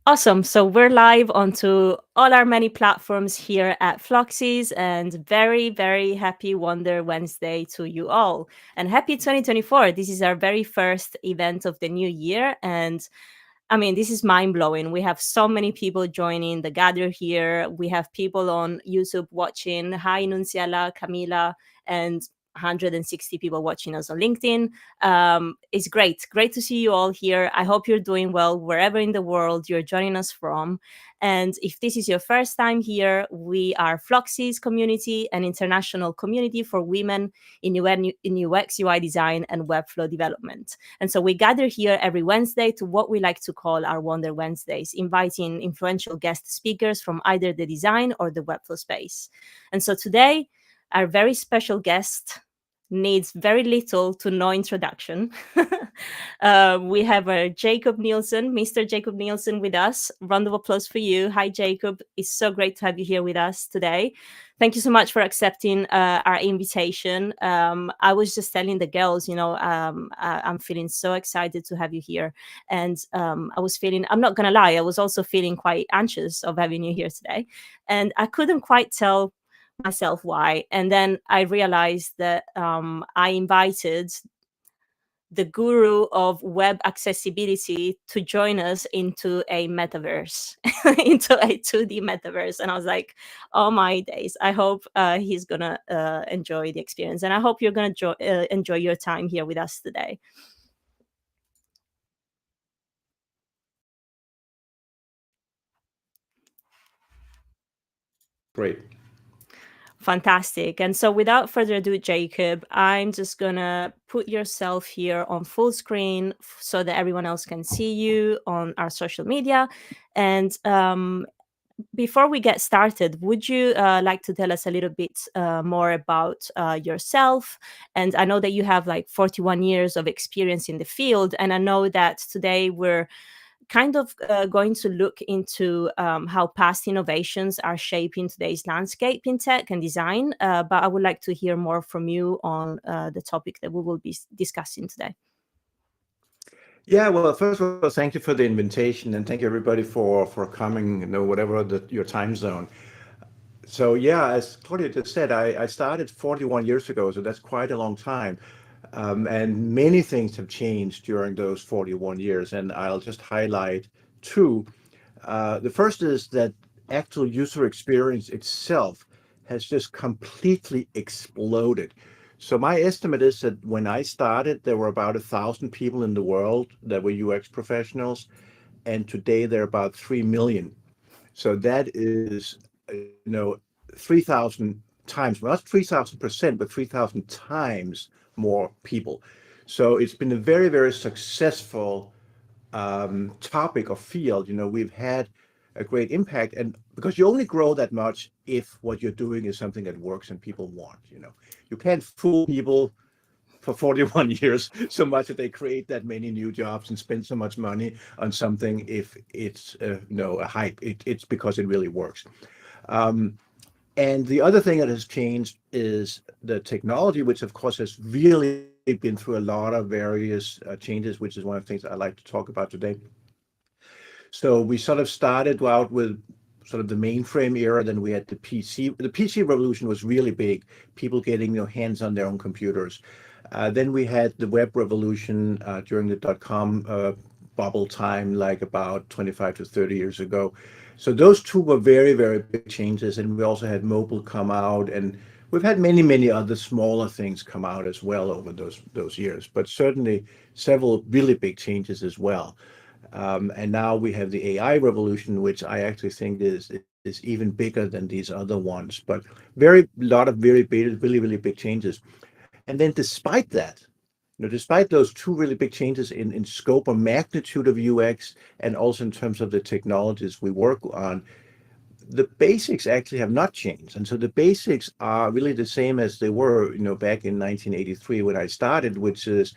Awesome. So we're live onto all our many platforms here at Floxies, and very, very happy Wonder Wednesday to you all. And happy 2024. This is our very first event of the new year. And I mean, this is mind blowing. We have so many people joining the gather here. We have people on YouTube watching. Hi, Nunciala, Camila, and 160 people watching us on LinkedIn. It's great. Great to see you all here. I hope you're doing well wherever in the world you're joining us from. And if this is your first time here, we are Floxies Community, an international community for women in UX, UI design, and Webflow development. And so we gather here every Wednesday to what we like to call our Wonder Wednesdays, inviting influential guest speakers from either the design or the Webflow space. And so today, our very special guest needs very little to no introduction. We have Jakob Nielsen, Mr. Jakob Nielsen, with us. Round of applause for you. Hi, Jakob. It's so great to have you here with us today. Thank you so much for accepting our invitation. I was just telling the girls, I'm feeling so excited to have you here. And I'm not going to lie, I was also feeling quite anxious of having you here today. And I couldn't quite tell myself why. And then I realized that I invited the guru of web accessibility to join us into a metaverse, into a 2D metaverse. And I was like, oh my days, I hope he's going to enjoy the experience. And I hope you're going to enjoy your time here with us today. Great. Fantastic. And so without further ado, Jakob, I'm just going to put yourself here on full screen so that everyone else can see you on our social media. And before we get started, would you like to tell us a little bit more about yourself? And I know that you have like 41 years of experience in the field. And I know that today we're kind of going to look into how past innovations are shaping today's landscape in tech and design. But I would like to hear more from you on the topic that we will be discussing today. Yeah, well, first of all, thank you for the invitation, and thank you everybody for coming, whatever your time zone. So yeah, as Claudia just said, I started 41 years ago, so that's quite a long time. And many things have changed during those 41 years, and I'll just highlight two. The first is that actual user experience itself has just completely exploded. So my estimate is that when I started, there were about 1,000 people in the world that were UX professionals, and today there are about 3 million. So that is, 3,000 times, well, not 3,000%, but 3,000 times more people. So it's been a very, very successful topic or field. We've had a great impact, and because you only grow that much if what you're doing is something that works and people want. You can't fool people for 41 years so much that they create that many new jobs and spend so much money on something if it's a hype. It's because it really works. And the other thing that has changed is the technology, which of course has really been through a lot of various changes, which is one of the things I like to talk about today. So we sort of started out with sort of the mainframe era, then we had the PC. The PC revolution was really big, people getting their hands on their own computers. Then we had the web revolution during the dot-com bubble time, like about 25 to 30 years ago. So those two were very, very big changes. And we also had mobile come out, and we've had many, many other smaller things come out as well over those years, but certainly several really big changes as well. And now we have the AI revolution, which I actually think is even bigger than these other ones, but very lot of very big, really, really big changes. And then despite that, despite those two really big changes in scope or magnitude of UX, and also in terms of the technologies we work on, the basics actually have not changed. And so the basics are really the same as they were, back in 1983 when I started, which is,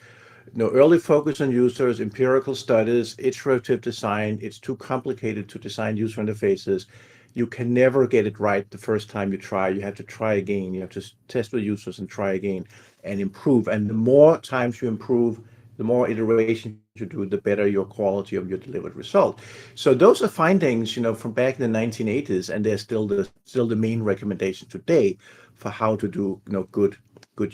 early focus on users, empirical studies, iterative design. It's too complicated to design user interfaces. You can never get it right the first time you try. You have to try again. You have to test with users and try again and improve. And the more times you improve, the more iterations you do, the better your quality of your delivered result. So those are findings, from back in the 1980s, and they're still the main recommendation today for how to do, good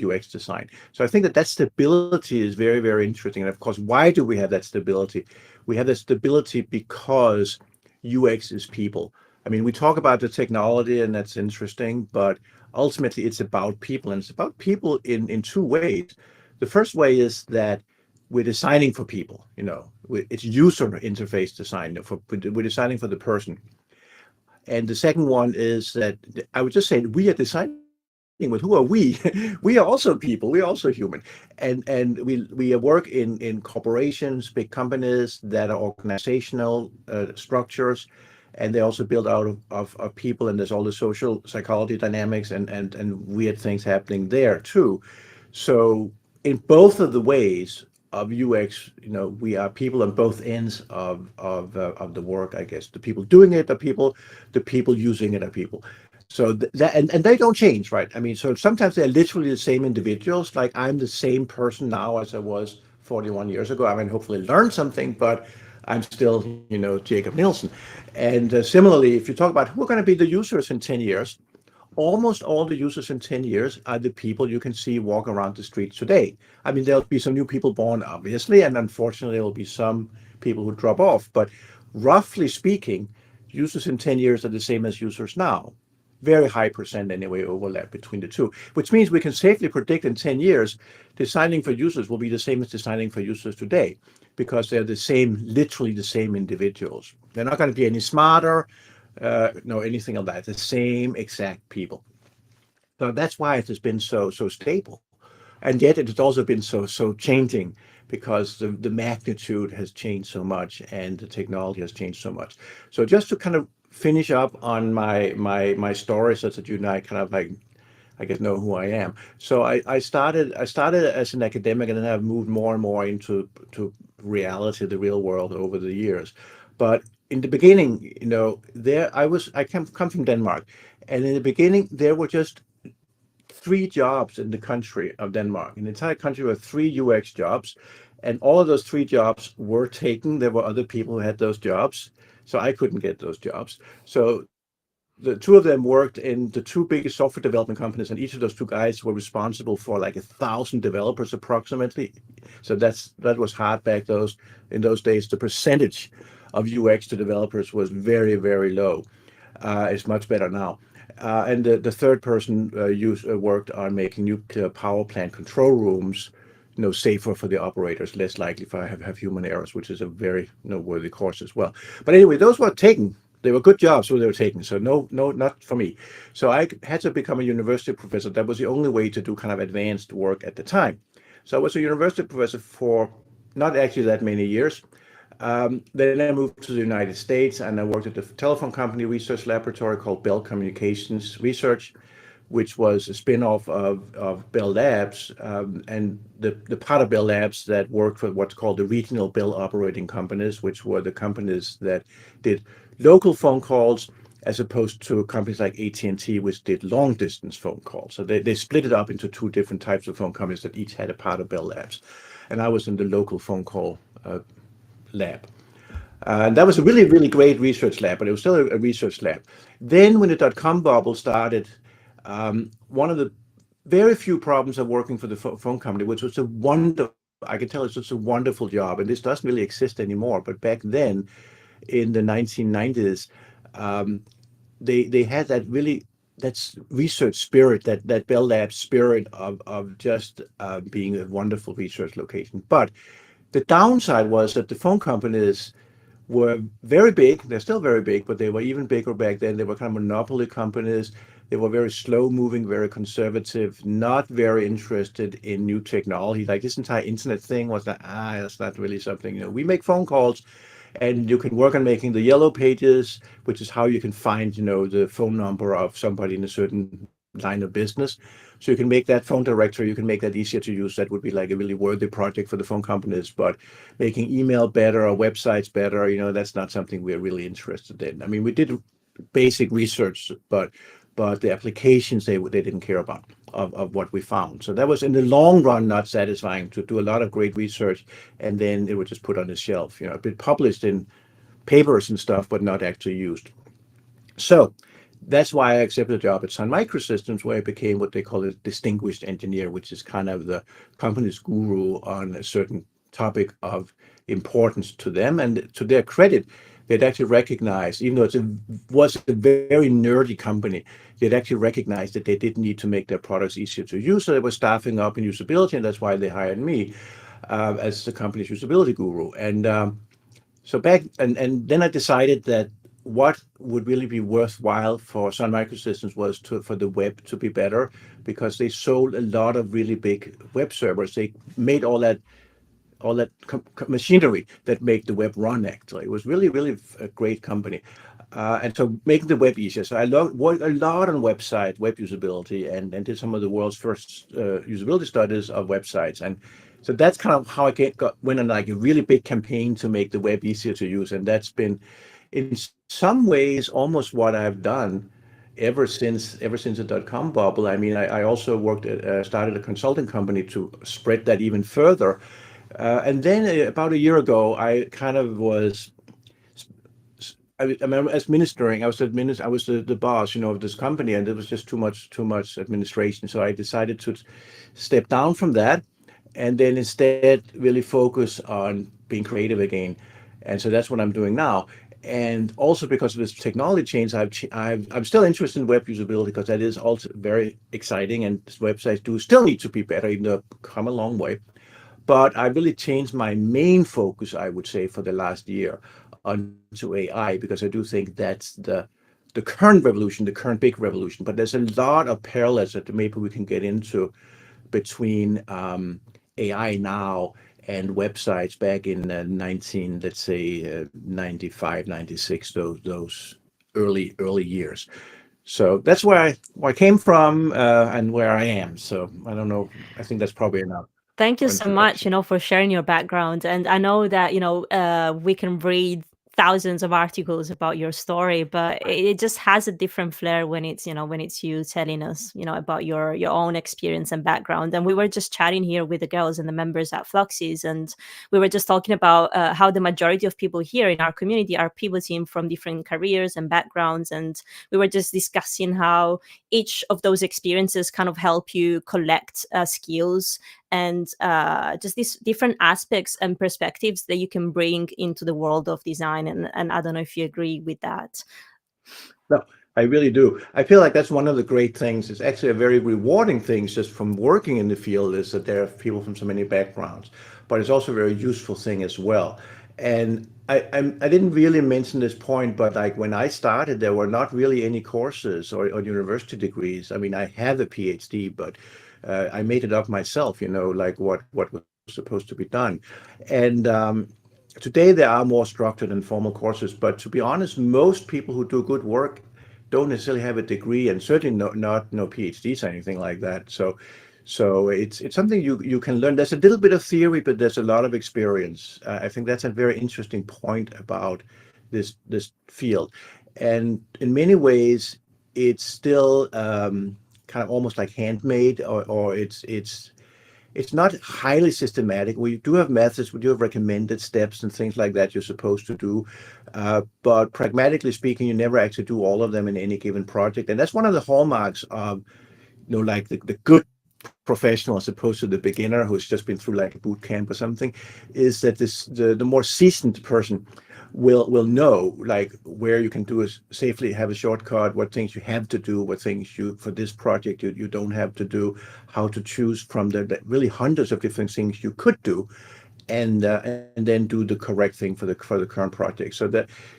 UX design. So I think that stability is very, very interesting. And of course, why do we have that stability? We have that stability because UX is people. I mean, we talk about the technology, and that's interesting, but ultimately it's about people, and it's about people in two ways. The first way is that we're designing for people. It's user interface design. We're designing for the person. And the second one is that I would just say we are designing with who are we? We are also people. We are also human, and we work in corporations, big companies that are organizational structures, and they also built out of people, and there's all the social psychology dynamics and weird things happening there too. So in both of the ways of UX, we are people on both ends of the work. I guess the people doing it are people, the people using it are people. So that and they don't change, right? I mean, so sometimes they're literally the same individuals. Like I'm the same person now as I was 41 years ago. I mean, hopefully learn something, but I'm still, Jakob Nielsen. And similarly, if you talk about who are going to be the users in 10 years, almost all the users in 10 years are the people you can see walk around the streets today. I mean, there'll be some new people born, obviously, and unfortunately, there will be some people who drop off. But roughly speaking, users in 10 years are the same as users now. Very high percent anyway overlap between the two, which means we can safely predict in 10 years, designing for users will be the same as designing for users today, because they're the same, literally the same individuals. They're not going to be any smarter, no anything of that. The same exact people. So that's why it has been so stable, and yet it has also been so changing, because the magnitude has changed so much and the technology has changed so much. So just to kind of finish up on my story, so that you and I kind of like, I guess, know who I am. So I started as an academic, and then I've moved more and more into to reality, the real world over the years. But in the beginning, I come from Denmark, and in the beginning there were just three jobs in the country of Denmark. In the entire country were three UX jobs, and all of those three jobs were taken. There were other people who had those jobs, so I couldn't get those jobs. So the two of them worked in the two biggest software development companies, and each of those two guys were responsible for like 1,000 developers approximately. So that was hard back in those days. The percentage of UX to developers was very, very low. It's much better now. And the third person worked on making nuclear power plant control rooms, safer for the operators, less likely for have human errors, which is a very noteworthy course as well. But anyway, those were taken. They were good jobs, so they were taken. So no, not for me. So I had to become a university professor. That was the only way to do kind of advanced work at the time. So I was a university professor for not actually that many years. Then I moved to the United States, and I worked at a telephone company research laboratory called Bell Communications Research, which was a spin-off of Bell Labs, and the part of Bell Labs that worked for what's called the regional Bell operating companies, which were the companies that did local phone calls, as opposed to companies like AT&T, which did long-distance phone calls. So they split it up into two different types of phone companies that each had a part of Bell Labs. And I was in the local phone call lab. And that was a really, really great research lab, but it was still a research lab. Then when the dot-com bubble started, one of the very few problems of working for the phone company, which was I can tell it's just a wonderful job, and this doesn't really exist anymore, but back then in the 1990s, um, they had that research spirit, that Bell Labs spirit of just being a wonderful research location. But the downside was that the phone companies were very big. They're still very big, but they were even bigger back then. They were kind of monopoly companies. They were very slow moving, very conservative, not very interested in new technology. Like this entire internet thing was like, that's not really something. We make phone calls, and you can work on making the yellow pages, which is how you can find, the phone number of somebody in a certain line of business. So you can make that phone directory, you can make that easier to use. That would be like a really worthy project for the phone companies. But making email better or websites better, that's not something we're really interested in. I mean, we did basic research, but but the applications they didn't care about of what we found. So that was in the long run not satisfying to do a lot of great research, and then it would just put on the shelf, you know, a bit published in papers and stuff, but not actually used. So that's why I accepted a job at Sun Microsystems, where I became what they call a distinguished engineer, which is kind of the company's guru on a certain topic of importance to them. And to their credit, they'd actually recognized, even though was a very nerdy company, they'd actually recognized that they didn't need to make their products easier to use. So they were staffing up in usability, and that's why they hired me as the company's usability guru. And so back and then I decided that what would really be worthwhile for Sun Microsystems was for the web to be better, because they sold a lot of really big web servers. They made all that machinery that make the web run. Actually, it was really a great company, and so making the web easier. So I worked a lot on web usability, and did some of the world's first usability studies of websites. And so that's kind of how I went on like a really big campaign to make the web easier to use, and that's been in some ways almost what I've done ever since the dot-com bubble. I mean, I also started a consulting company to spread that even further. And then about a year ago, I kind of was, I remember administering, I was the boss, of this company, and it was just too much administration. So I decided to step down from that, and then instead really focus on being creative again. And so that's what I'm doing now. And also because of this technology change, I'm still interested in web usability, because that is also very exciting, and websites do still need to be better, even though they've come a long way. But I really changed my main focus, I would say, for the last year onto AI, because I do think that's the current revolution, the current big revolution. But there's a lot of parallels that maybe we can get into between AI now and websites back in 19, let's say 95, 96, those early years. So that's where I came from, and where I am. So I don't know. I think that's probably enough Thank you for so much, introduction. for sharing your background. And I know that, we can read thousands of articles about your story, but it just has a different flair when it's you telling us, about your own experience and background. And we were just chatting here with the girls and the members at Floxies, and we were just talking about how the majority of people here in our community are pivoting from different careers and backgrounds. And we were just discussing how each of those experiences kind of help you collect skills and just these different aspects and perspectives that you can bring into the world of design. And I don't know if you agree with that. No, I really do. I feel like that's one of the great things. It's actually a very rewarding thing just from working in the field, is that there are people from so many backgrounds, but it's also a very useful thing as well. And I didn't really mention this point, but like when I started, there were not really any courses or university degrees. I mean, I have a PhD, but I made it up myself, like what was supposed to be done. And today there are more structured and formal courses, but to be honest, most people who do good work don't necessarily have a degree, and certainly not no PhDs or anything like that. So it's something you can learn. There's a little bit of theory, but there's a lot of experience. I think that's a very interesting point about this field, and in many ways, it's still kind of almost like handmade, or it's not highly systematic. We do have methods, we do have recommended steps and things like that you're supposed to do. But pragmatically speaking, you never actually do all of them in any given project. And that's one of the hallmarks of, like the good professional as opposed to the beginner who's just been through like a boot camp or something, is that the more seasoned person will know like where you can do is safely have a shortcut, what things you have to do, what things you for this project you don't have to do, how to choose from the really hundreds of different things you could do, and then do the correct thing for the current project.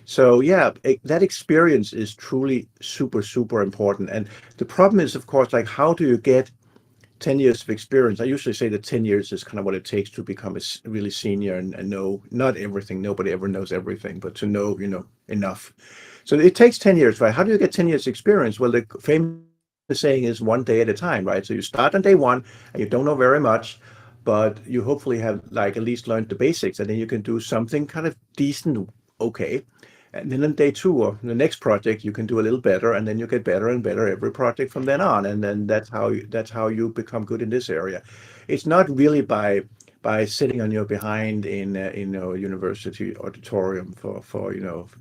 So yeah, that experience is truly super important. And the problem is, of course, like how do you get 10 years of experience? I usually say that 10 years is kind of what it takes to become really senior and know not everything. Nobody ever knows everything, but to know, enough. So it takes 10 years, right? How do you get 10 years experience? Well, the famous saying is one day at a time, right? So you start on day one and you don't know very much, but you hopefully have like at least learned the basics, and then you can do something kind of decent, okay. And then on day two or the next project, you can do a little better, and then you get better and better every project from then on. And then that's how you become good in this area. It's not really by sitting on your behind in a university auditorium for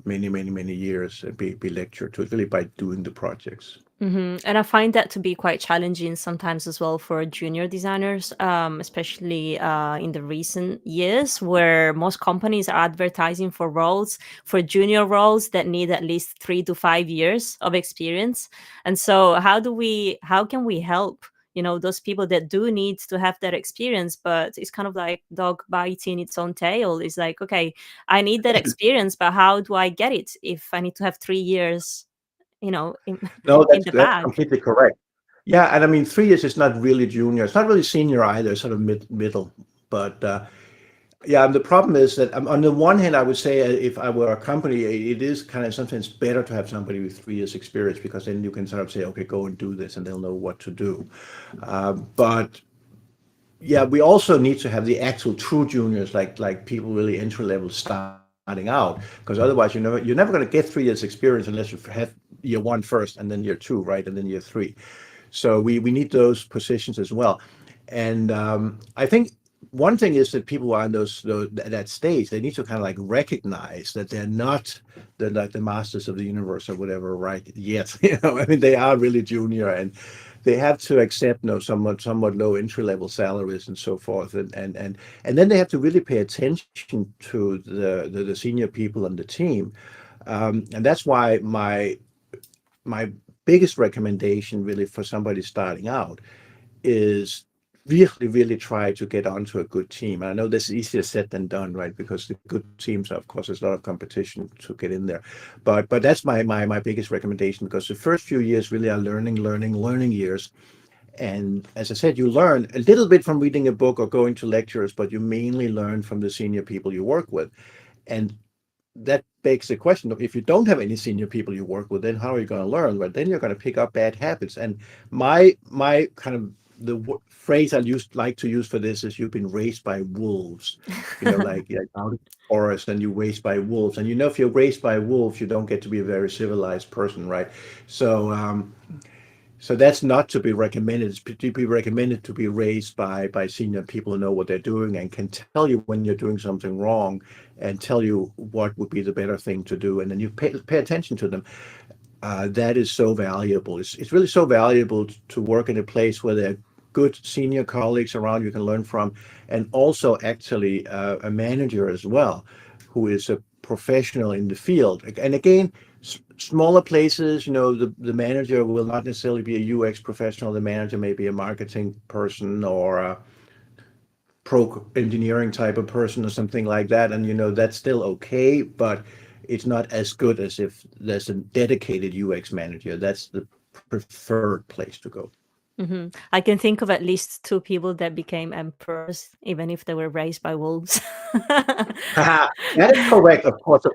many years and be lectured to. It's really by doing the projects. And I find that to be quite challenging sometimes as well for junior designers, especially in the recent years, where most companies are advertising for roles, for junior roles that need at least 3 to 5 years of experience. And so, how can we help? Those people that do need to have that experience, but it's kind of like dog biting its own tail. It's like, okay, I need that experience, but how do I get it if I need to have 3 years, in, No, in that's the that's bag? completely correct. Yeah, and I mean 3 years is not really junior. It's not really senior either. It's sort of middle. But yeah, the problem is that on the one hand, I would say if I were a company, it is kind of sometimes better to have somebody with 3 years experience because then you can sort of say, okay, go and do this, and they'll know what to do. But yeah, we also need to have the actual true juniors, like people really entry level starting out, because otherwise you're never going to get 3 years experience unless you have year one first, and then year two, right, and then year three. So we need those positions as well. And I think one thing is that people are in that stage, they need to kind of like recognize that they're not the masters of the universe or whatever, right? Yet, I mean, they are really junior, and they have to accept somewhat low entry level salaries and so forth, and then they have to really pay attention to the senior people on the team, and that's why my biggest recommendation really for somebody starting out is really try to get onto a good team. And I know this is easier said than done, right? Because the good teams, of course, there's a lot of competition to get in there. But that's my biggest recommendation, because the first few years really are learning years. And as I said, you learn a little bit from reading a book or going to lectures, but you mainly learn from the senior people you work with. And that begs the question of, if you don't have any senior people you work with, then how are you going to learn? Well, then you're going to pick up bad habits. And my kind of phrase like to use for this is, you've been raised by wolves, like out of the forest, and you're raised by wolves. And if you're raised by wolves, you don't get to be a very civilized person, right? So so that's not to be recommended. It's to be recommended to be raised by senior people who know what they're doing and can tell you when you're doing something wrong, and tell you what would be the better thing to do, and then you pay attention to them. That is so valuable. It's really so valuable to work in a place where there are good senior colleagues around you can learn from, and also actually a manager as well, who is a professional in the field. And again, smaller places, the manager will not necessarily be a UX professional. The manager may be a marketing person or a pro engineering type of person or something like that, and that's still okay, but it's not as good as if there's a dedicated UX manager. That's the preferred place to go. I can think of at least two people that became emperors, even if they were raised by wolves. That is correct, of course,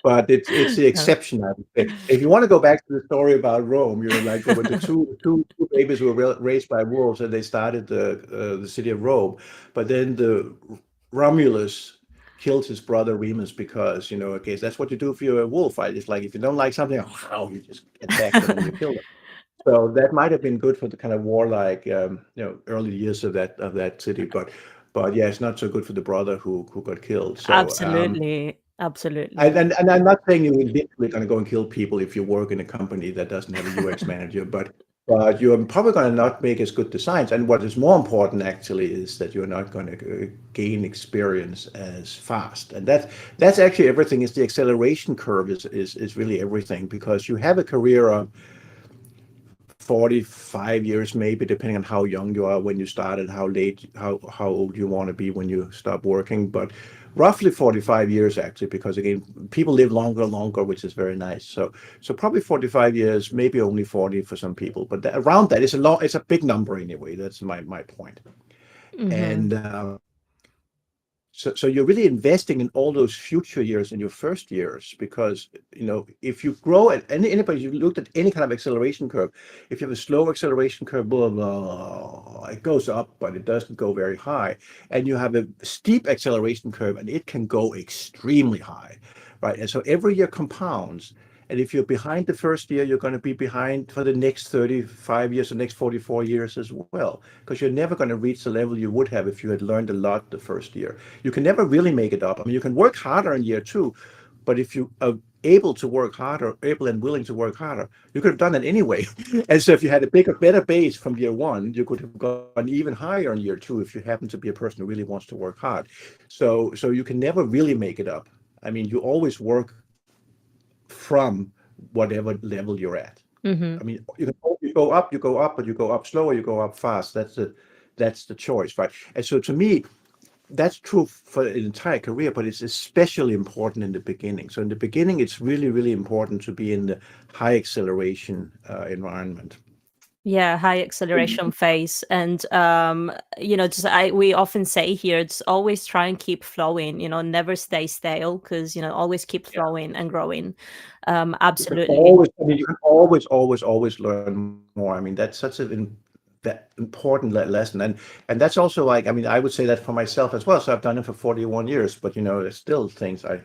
but it's the No. exception, I would say. If you want to go back to the story about Rome, like with the two babies who were raised by wolves, and they started the city of Rome, but then the Romulus killed his brother Remus because, okay, that's what you do if you're a wolf, right? It's like, if you don't like something, you just attack them and you kill them. So that might have been good for the kind of warlike, early years of that city, but yeah, it's not so good for the brother who got killed. So Absolutely. and, Absolutely. and and I'm not saying you're literally going to go and kill people if you work in a company that doesn't have a UX manager, but you're probably going to not make as good designs. And what is more important actually is that you're not going to gain experience as fast. And that's actually everything. Is the acceleration curve is really everything, because you have a career of 45 years, maybe, depending on how young you are when you started, how old you want to be when you stop working. But roughly 45 years, actually, because again, people live longer and longer, which is very nice. So probably 45 years, maybe only 40 for some people, but around that is it's a big number anyway. That's my point. Hmm. And so you're really investing in all those future years in your first years, because if you grow at anybody, you looked at any kind of acceleration curve. If you have a slow acceleration curve, blah blah, it goes up, but it doesn't go very high. And you have a steep acceleration curve, and it can go extremely high. right? And so every year compounds. And if you're behind the first year, you're going to be behind for the next 35 years, the next 44 years as well, because you're never going to reach the level you would have if you had learned a lot the first year. You can never really make it up. I mean, you can work harder in year two, but if you are able to work harder, able and willing to work harder, you could have done it anyway. And so if you had a bigger, better base from year one, you could have gone even higher in year two if you happen to be a person who really wants to work hard. So you can never really make it up. I mean, you always work from whatever level you're at. Mm-hmm. I mean, you go up, but you go up slower, you go up fast. That's the choice, right? And so to me, that's true for an entire career, but it's especially important in the beginning. So in the beginning, it's really, really important to be in the high acceleration environment. Yeah, high acceleration phase. And just we often say here, it's always try and keep flowing, never stay stale, because always keep flowing and growing. Absolutely. You can always learn more. I mean, that's such that important lesson, and that's also like, I mean, I would say that for myself as well. So I've done it for 41 years, but there's still things I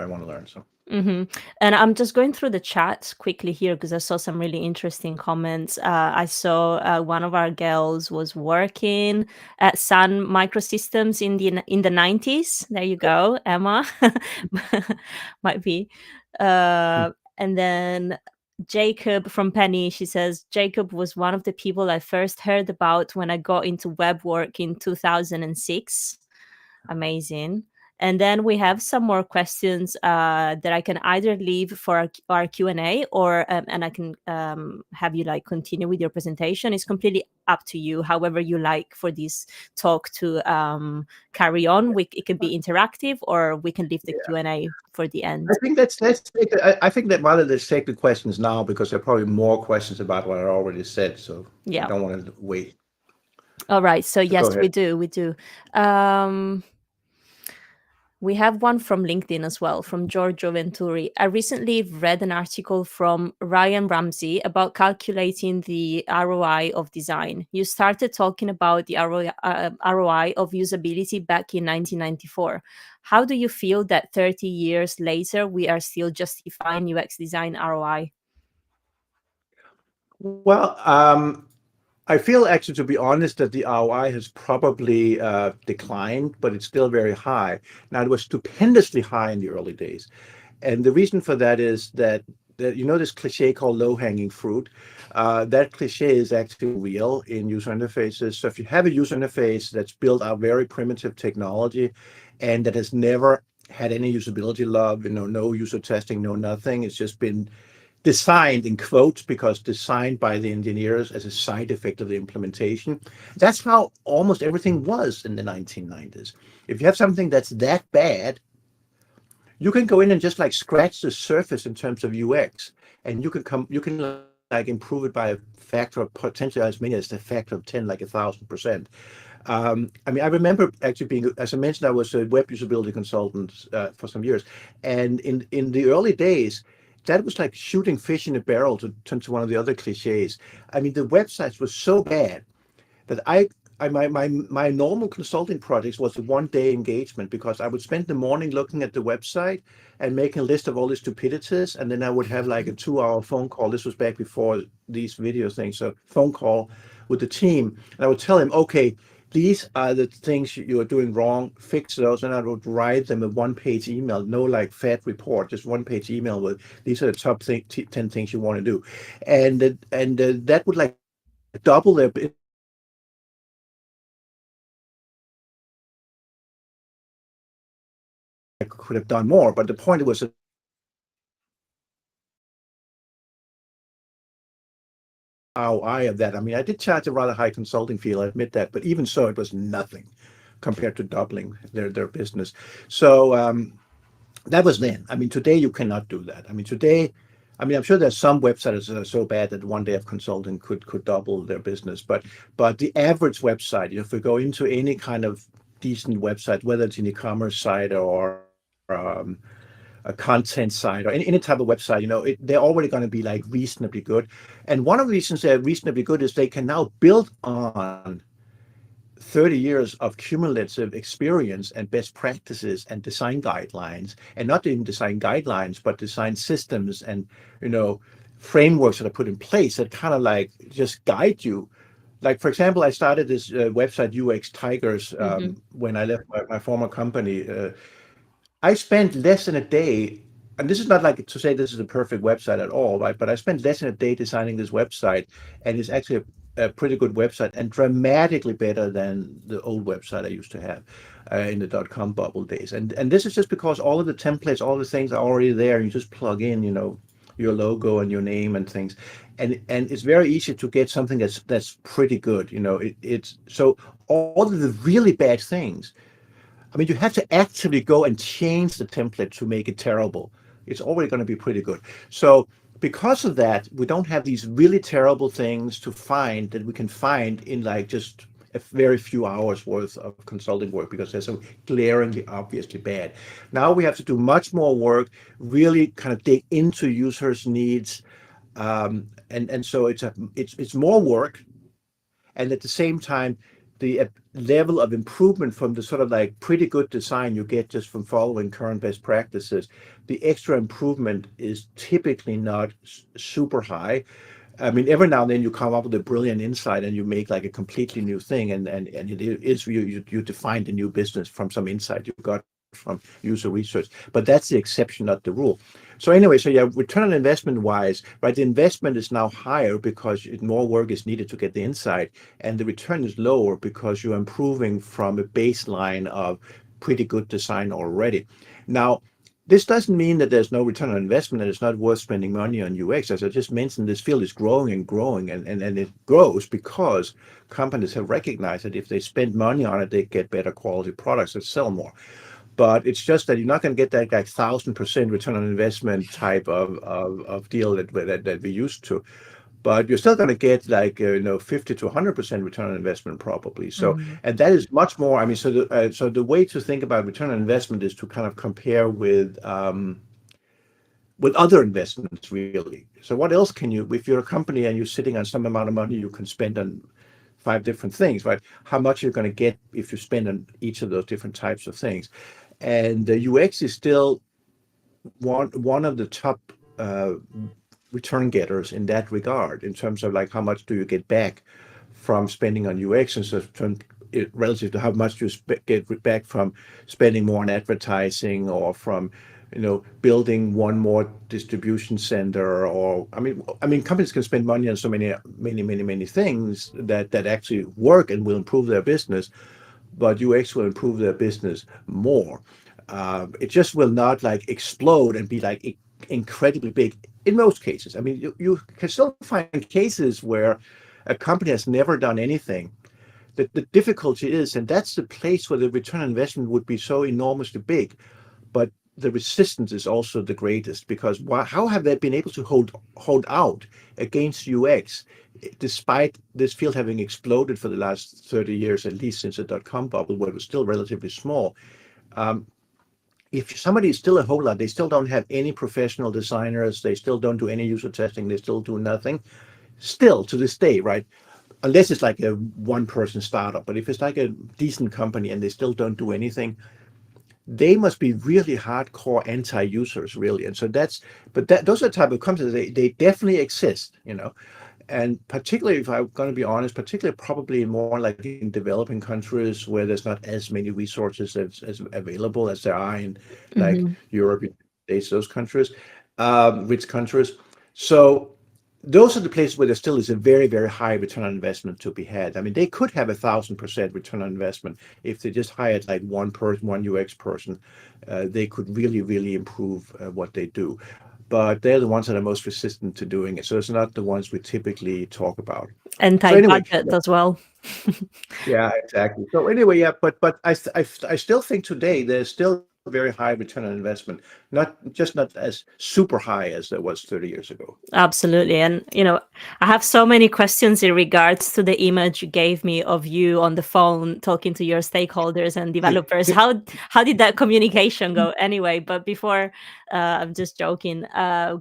want to learn. So Mm-hmm. And I'm just going through the chat quickly here because I saw some really interesting comments. I saw one of our girls was working at Sun Microsystems in the 90s. There you go, Emma. Might be. And then Jacob from Penny, she says, Jacob was one of the people I first heard about when I got into web work in 2006. Amazing. And then we have some more questions that I can either leave for our Q&A, or and I can have you like continue with your presentation. It's completely up to you, however you like for this talk to carry on. It can be interactive, or we can leave the Q&A for the end. I think I think that rather let's take the questions now, because there are probably more questions about what I already said. So I Yeah. don't want to wait. All right. So So go yes, we ahead. do. We have one from LinkedIn as well, from Giorgio Venturi. I recently read an article from Ryan Ramsey about calculating the ROI of design. You started talking about the ROI of usability back in 1994. How do you feel that 30 years later, we are still justifying UX design ROI? Well, I feel actually, to be honest, that the ROI has probably declined, but it's still very high. Now, it was stupendously high in the early days. And the reason for that is that this cliche called low-hanging fruit. That cliche is actually real in user interfaces. So if you have a user interface that's built out very primitive technology and that has never had any usability love, no user testing, no nothing, it's just been designed in quotes because designed by the engineers as a side effect of the implementation. That's how almost everything was in the 1990s. If you have something that's that bad, you can go in and just like scratch the surface in terms of UX, and you can like improve it by a factor of potentially as many as a factor of 10, like 1,000%. I mean, I remember actually being, as I mentioned, I was a web usability consultant for some years, and in the early days, that was like shooting fish in a barrel, to turn to one of the other cliches. I mean, the websites were so bad that my normal consulting projects was a 1 day engagement, because I would spend the morning looking at the website and making a list of all the stupidities, and then I would have like a 2 hour phone call. This was back before these video things, so phone call with the team, and I would tell him, okay, these are the things you are doing wrong, fix those. And I would write them a 1 page email, no like fat report, just 1 page email with these are the top 10 things you want to do. And that would like double their business in a year. I could have done more, but the point was that ROI of that. I mean, I did charge a rather high consulting fee, I admit that, but even so, it was nothing compared to doubling their business. So that was then. I mean, today you cannot do that. I mean, today, I mean, I'm sure there's some websites that are so bad that 1 day of consulting could double their business, but the average website, if we go into any kind of decent website, whether it's an e-commerce site or a content site or any type of website, they're already going to be like reasonably good. And one of the reasons they're reasonably good is they can now build on 30 years of cumulative experience and best practices and design guidelines, and not even design guidelines, but design systems and, you know, frameworks that are put in place that kind of like just guide you. Like, for example, I started this website UX Tigers Hmm. when I left my former company. I spent less than a day, and this is not like to say this is a perfect website at all, right? But I spent less than a day designing this website, and it's actually a pretty good website and dramatically better than the old website I used to have in the .com bubble days. And this is just because all of the templates, all the things are already there. You just plug in, you know, your logo and your name and things, and it's very easy to get something that's pretty good. You know, it's so all of the really bad things, I mean, you have to actively go and change the template to make it terrible. It's already going to be pretty good. So because of that, we don't have these really terrible things to find that we can find in like just a very few hours worth of consulting work because they're so glaringly obviously bad. Now we have to do much more work, really kind of dig into users' needs, and so it's more work, and at the same time the level of improvement from the sort of like pretty good design you get just from following current best practices, the extra improvement is typically not super high. I mean, every now and then you come up with a brilliant insight and you make like a completely new thing, and it is you defined a new business from some insight you got from user research. But that's the exception, not the rule. So anyway, so yeah, return on investment wise, right? The investment is now higher because more work is needed to get the insight, and the return is lower because you're improving from a baseline of pretty good design already. Now, this doesn't mean that there's no return on investment and it's not worth spending money on UX. As I just mentioned, this field is growing and growing, and it grows because companies have recognized that if they spend money on it, they get better quality products that sell more. But it's just that you're not going to get that like 1,000% return on investment type of deal that we used to. But you're still going to get like 50 to 100% return on investment probably. So, Hmm. and that is much more. I mean, so the way to think about return on investment is to kind of compare with other investments, really. So what else can you, if you're a company and you're sitting on some amount of money you can spend on five different things, right? How much you're going to get if you spend on each of those different types of things. And the UX is still one of the top uh, return getters in that regard, in terms of like how much do you get back from spending on UX, and so relative to how much you get back from spending more on advertising, or from building one more distribution center. Or I mean companies can spend money on so many things that actually work and will improve their business, but UX will improve their business more. It just will not like explode and be like incredibly big in most cases. I mean, you can still find cases where a company has never done anything. The difficulty is, and that's the place where the return on investment would be so enormously big, but the resistance is also the greatest, because how have they been able to hold out against UX despite this field having exploded for the last 30 years, at least since the .com bubble, where it was still relatively small. Um, if somebody is still a holdout, they still don't have any professional designers, they still don't do any user testing, they still do nothing. Still to this day, right? Unless it's like a one-person startup, but if it's like a decent company and they still don't do anything, they must be really hardcore anti-users, really. And so those are the type of companies, they definitely exist, and particularly, if I'm going to be honest, particularly probably more like in developing countries where there's not as many resources as available as there are in like Hmm. Europe, United States, those countries, rich countries. So those are the places where there still is a very, very high return on investment to be had. I mean, they could have 1,000% return on investment if they just hired like one person, one UX person. They could really, really improve what they do. But they're the ones that are most resistant to doing it. So it's not the ones we typically talk about. And So tight anyway, budget as well. yeah, exactly. So anyway, yeah, but I still think today there's still very high return on investment, not as super high as there was 30 years ago. Absolutely. And, I have so many questions in regards to the image you gave me of you on the phone talking to your stakeholders and developers. How did that communication go anyway? But before I'm just joking.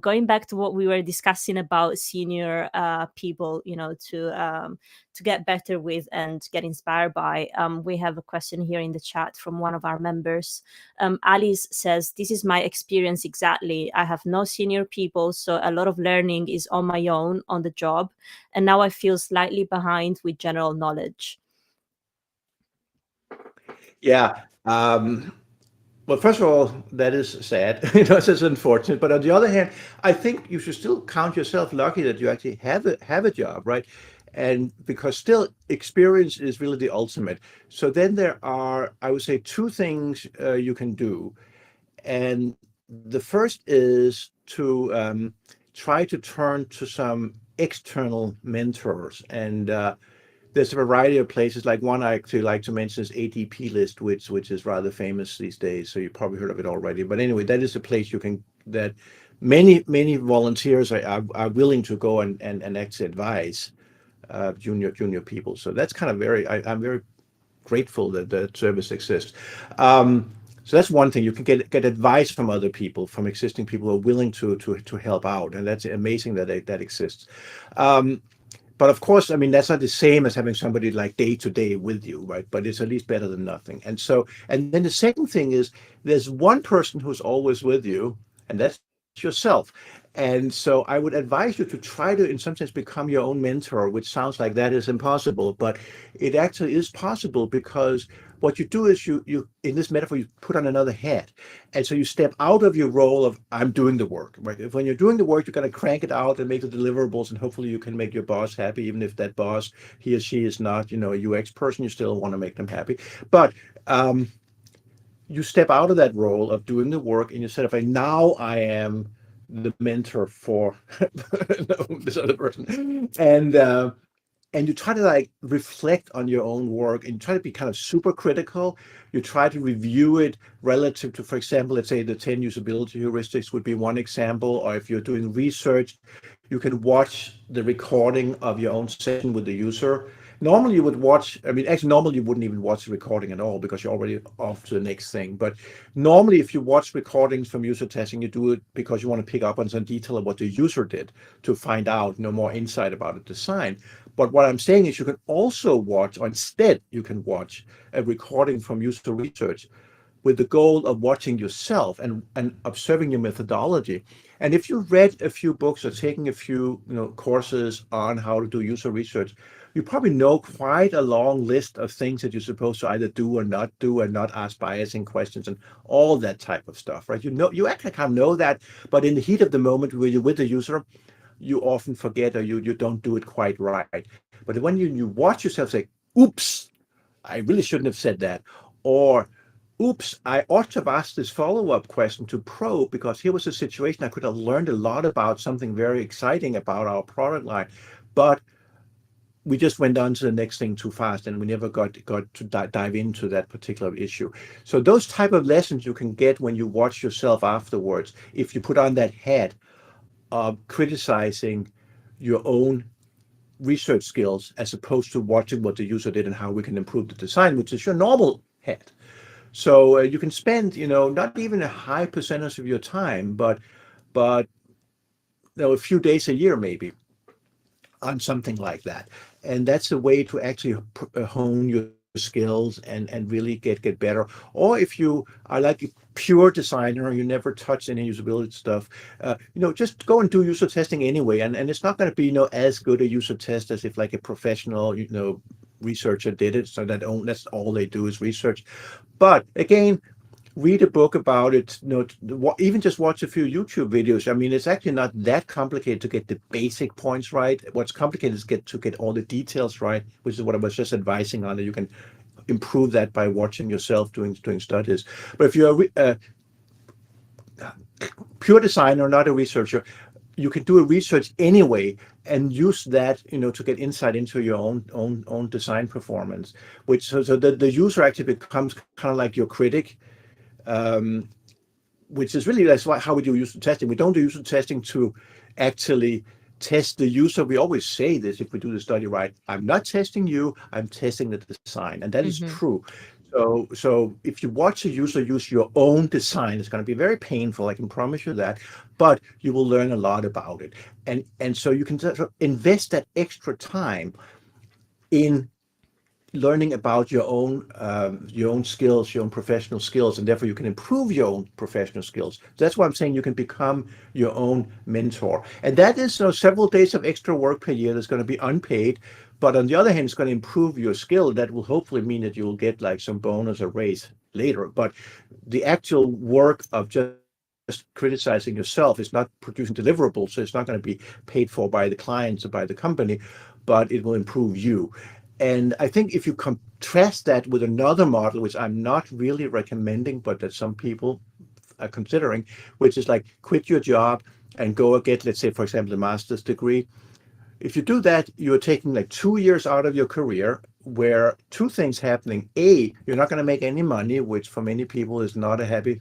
Going back to what we were discussing about senior people, to get better with and get inspired by. We have a question here in the chat from one of our members. Alice says, "This is my experience exactly. I have no senior people, so a lot of learning is on my own on the job, and now I feel slightly behind with general knowledge." Yeah. Well, first of all, that is sad. It's unfortunate. But on the other hand, I think you should still count yourself lucky that you actually have a job, right? And because still experience is really the ultimate. So then there are, I would say, two things you can do. And the first is to try to turn to some external mentors. And there's a variety of places. Like one I actually like to mention is ADP List, which is rather famous these days. So you probably heard of it already. But anyway, that is a place you can that many volunteers are willing to go and actually advise junior people. So that's kind of I'm very grateful that that service exists. So that's one thing. You can get advice from other people, from existing people who are willing to help out, and that's amazing that that exists. But of course, I mean, that's not the same as having somebody like day to day with you, right? But it's at least better than nothing. And so, and then the second thing is there's one person who's always with you, and that's yourself. And so I would advise you to try to, in some sense, become your own mentor, which sounds like that is impossible, but it actually is possible because what you do is you in this metaphor, you put on another hat. And so you step out of your role of I'm doing the work, right? If when you're doing the work, you got to crank it out and make the deliverables, and hopefully you can make your boss happy, even if that boss, he or she is not, a UX person, you still want to make them happy. But you step out of that role of doing the work and you say, okay, now I am the mentor for this other person. And you try to like reflect on your own work and you try to be kind of super critical. You try to review it relative to, for example, let's say the 10 usability heuristics would be one example, or if you're doing research, you can watch the recording of your own session with the user. Normally you would watch, I mean, actually normally you wouldn't even watch the recording at all because you're already off to the next thing. But normally if you watch recordings from user testing, you do it because you want to pick up on some detail of what the user did to find out more insight about the design. But what I'm saying is you can also watch, or instead you can watch a recording from user research with the goal of watching yourself and observing your methodology. And if you read a few books or taking a few courses on how to do user research, you probably know quite a long list of things that you're supposed to either do and not ask biasing questions and all that type of stuff, right? You actually kind of know that, but in the heat of the moment where you're with the user, you often forget or you don't do it quite right. But when you watch yourself say, oops, I really shouldn't have said that, or oops, I ought to have asked this follow-up question to probe because here was a situation I could have learned a lot about something very exciting about our product line, but we just went on to the next thing too fast and we never got to dive into that particular issue. So those type of lessons you can get when you watch yourself afterwards, if you put on that hat of criticizing your own research skills as opposed to watching what the user did and how we can improve the design, which is your normal hat. So you can spend, not even a high percentage of your time, but a few days a year maybe on something like that. And that's a way to actually hone your skills and really get better. Or if you are like a pure designer, you never touch any usability stuff, just go and do user testing anyway. And it's not going to be, as good a user test as if like a professional, researcher did it. So that's all they do is research. But again, read a book about it, even just watch a few YouTube videos. I mean, it's actually not that complicated to get the basic points right. What's complicated is to get all the details right, which is what I was just advising on, that you can improve that by watching yourself doing studies. But if you're a pure designer, not a researcher, you can do a research anyway and use that, to get insight into your own design performance, which so the user actually becomes kind of like your critic, which is really, that's how we do user testing. We don't do user testing to actually test the user. We always say this if we do the study right. I'm not testing you, I'm testing the design. And that is Mm-hmm. true. So if you watch a user use your own design, it's going to be very painful. I can promise you that, but you will learn a lot about it, and so you can sort of invest that extra time in learning about your own skills, your own professional skills, and therefore you can improve your own professional skills. That's why I'm saying you can become your own mentor, and that is several days of extra work per year that's going to be unpaid. But on the other hand, it's going to improve your skill. That will hopefully mean that you'll get like some bonus or raise later. But the actual work of just criticizing yourself is not producing deliverables, so it's not going to be paid for by the clients or by the company, but it will improve you. And I think if you contrast that with another model, which I'm not really recommending, but that some people are considering, which is like quit your job and go and get, let's say, for example, a master's degree. If you do that, you're taking like 2 years out of your career where two things happening. A, you're not going to make any money, which for many people is not a happy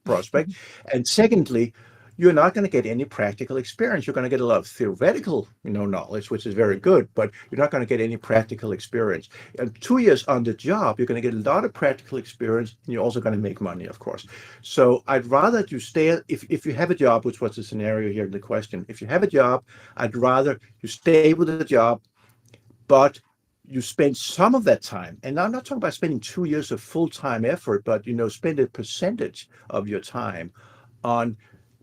prospect. And secondly, you're not going to get any practical experience. You're going to get a lot of theoretical, knowledge, which is very good, but you're not going to get any practical experience. And 2 years on the job, you're going to get a lot of practical experience, and you're also going to make money, of course. So I'd rather you stay, if you have a job, which was the scenario here in the question, if you have a job, I'd rather you stay with the job, but you spend some of that time, and I'm not talking about spending 2 years of full-time effort, but spend a percentage of your time on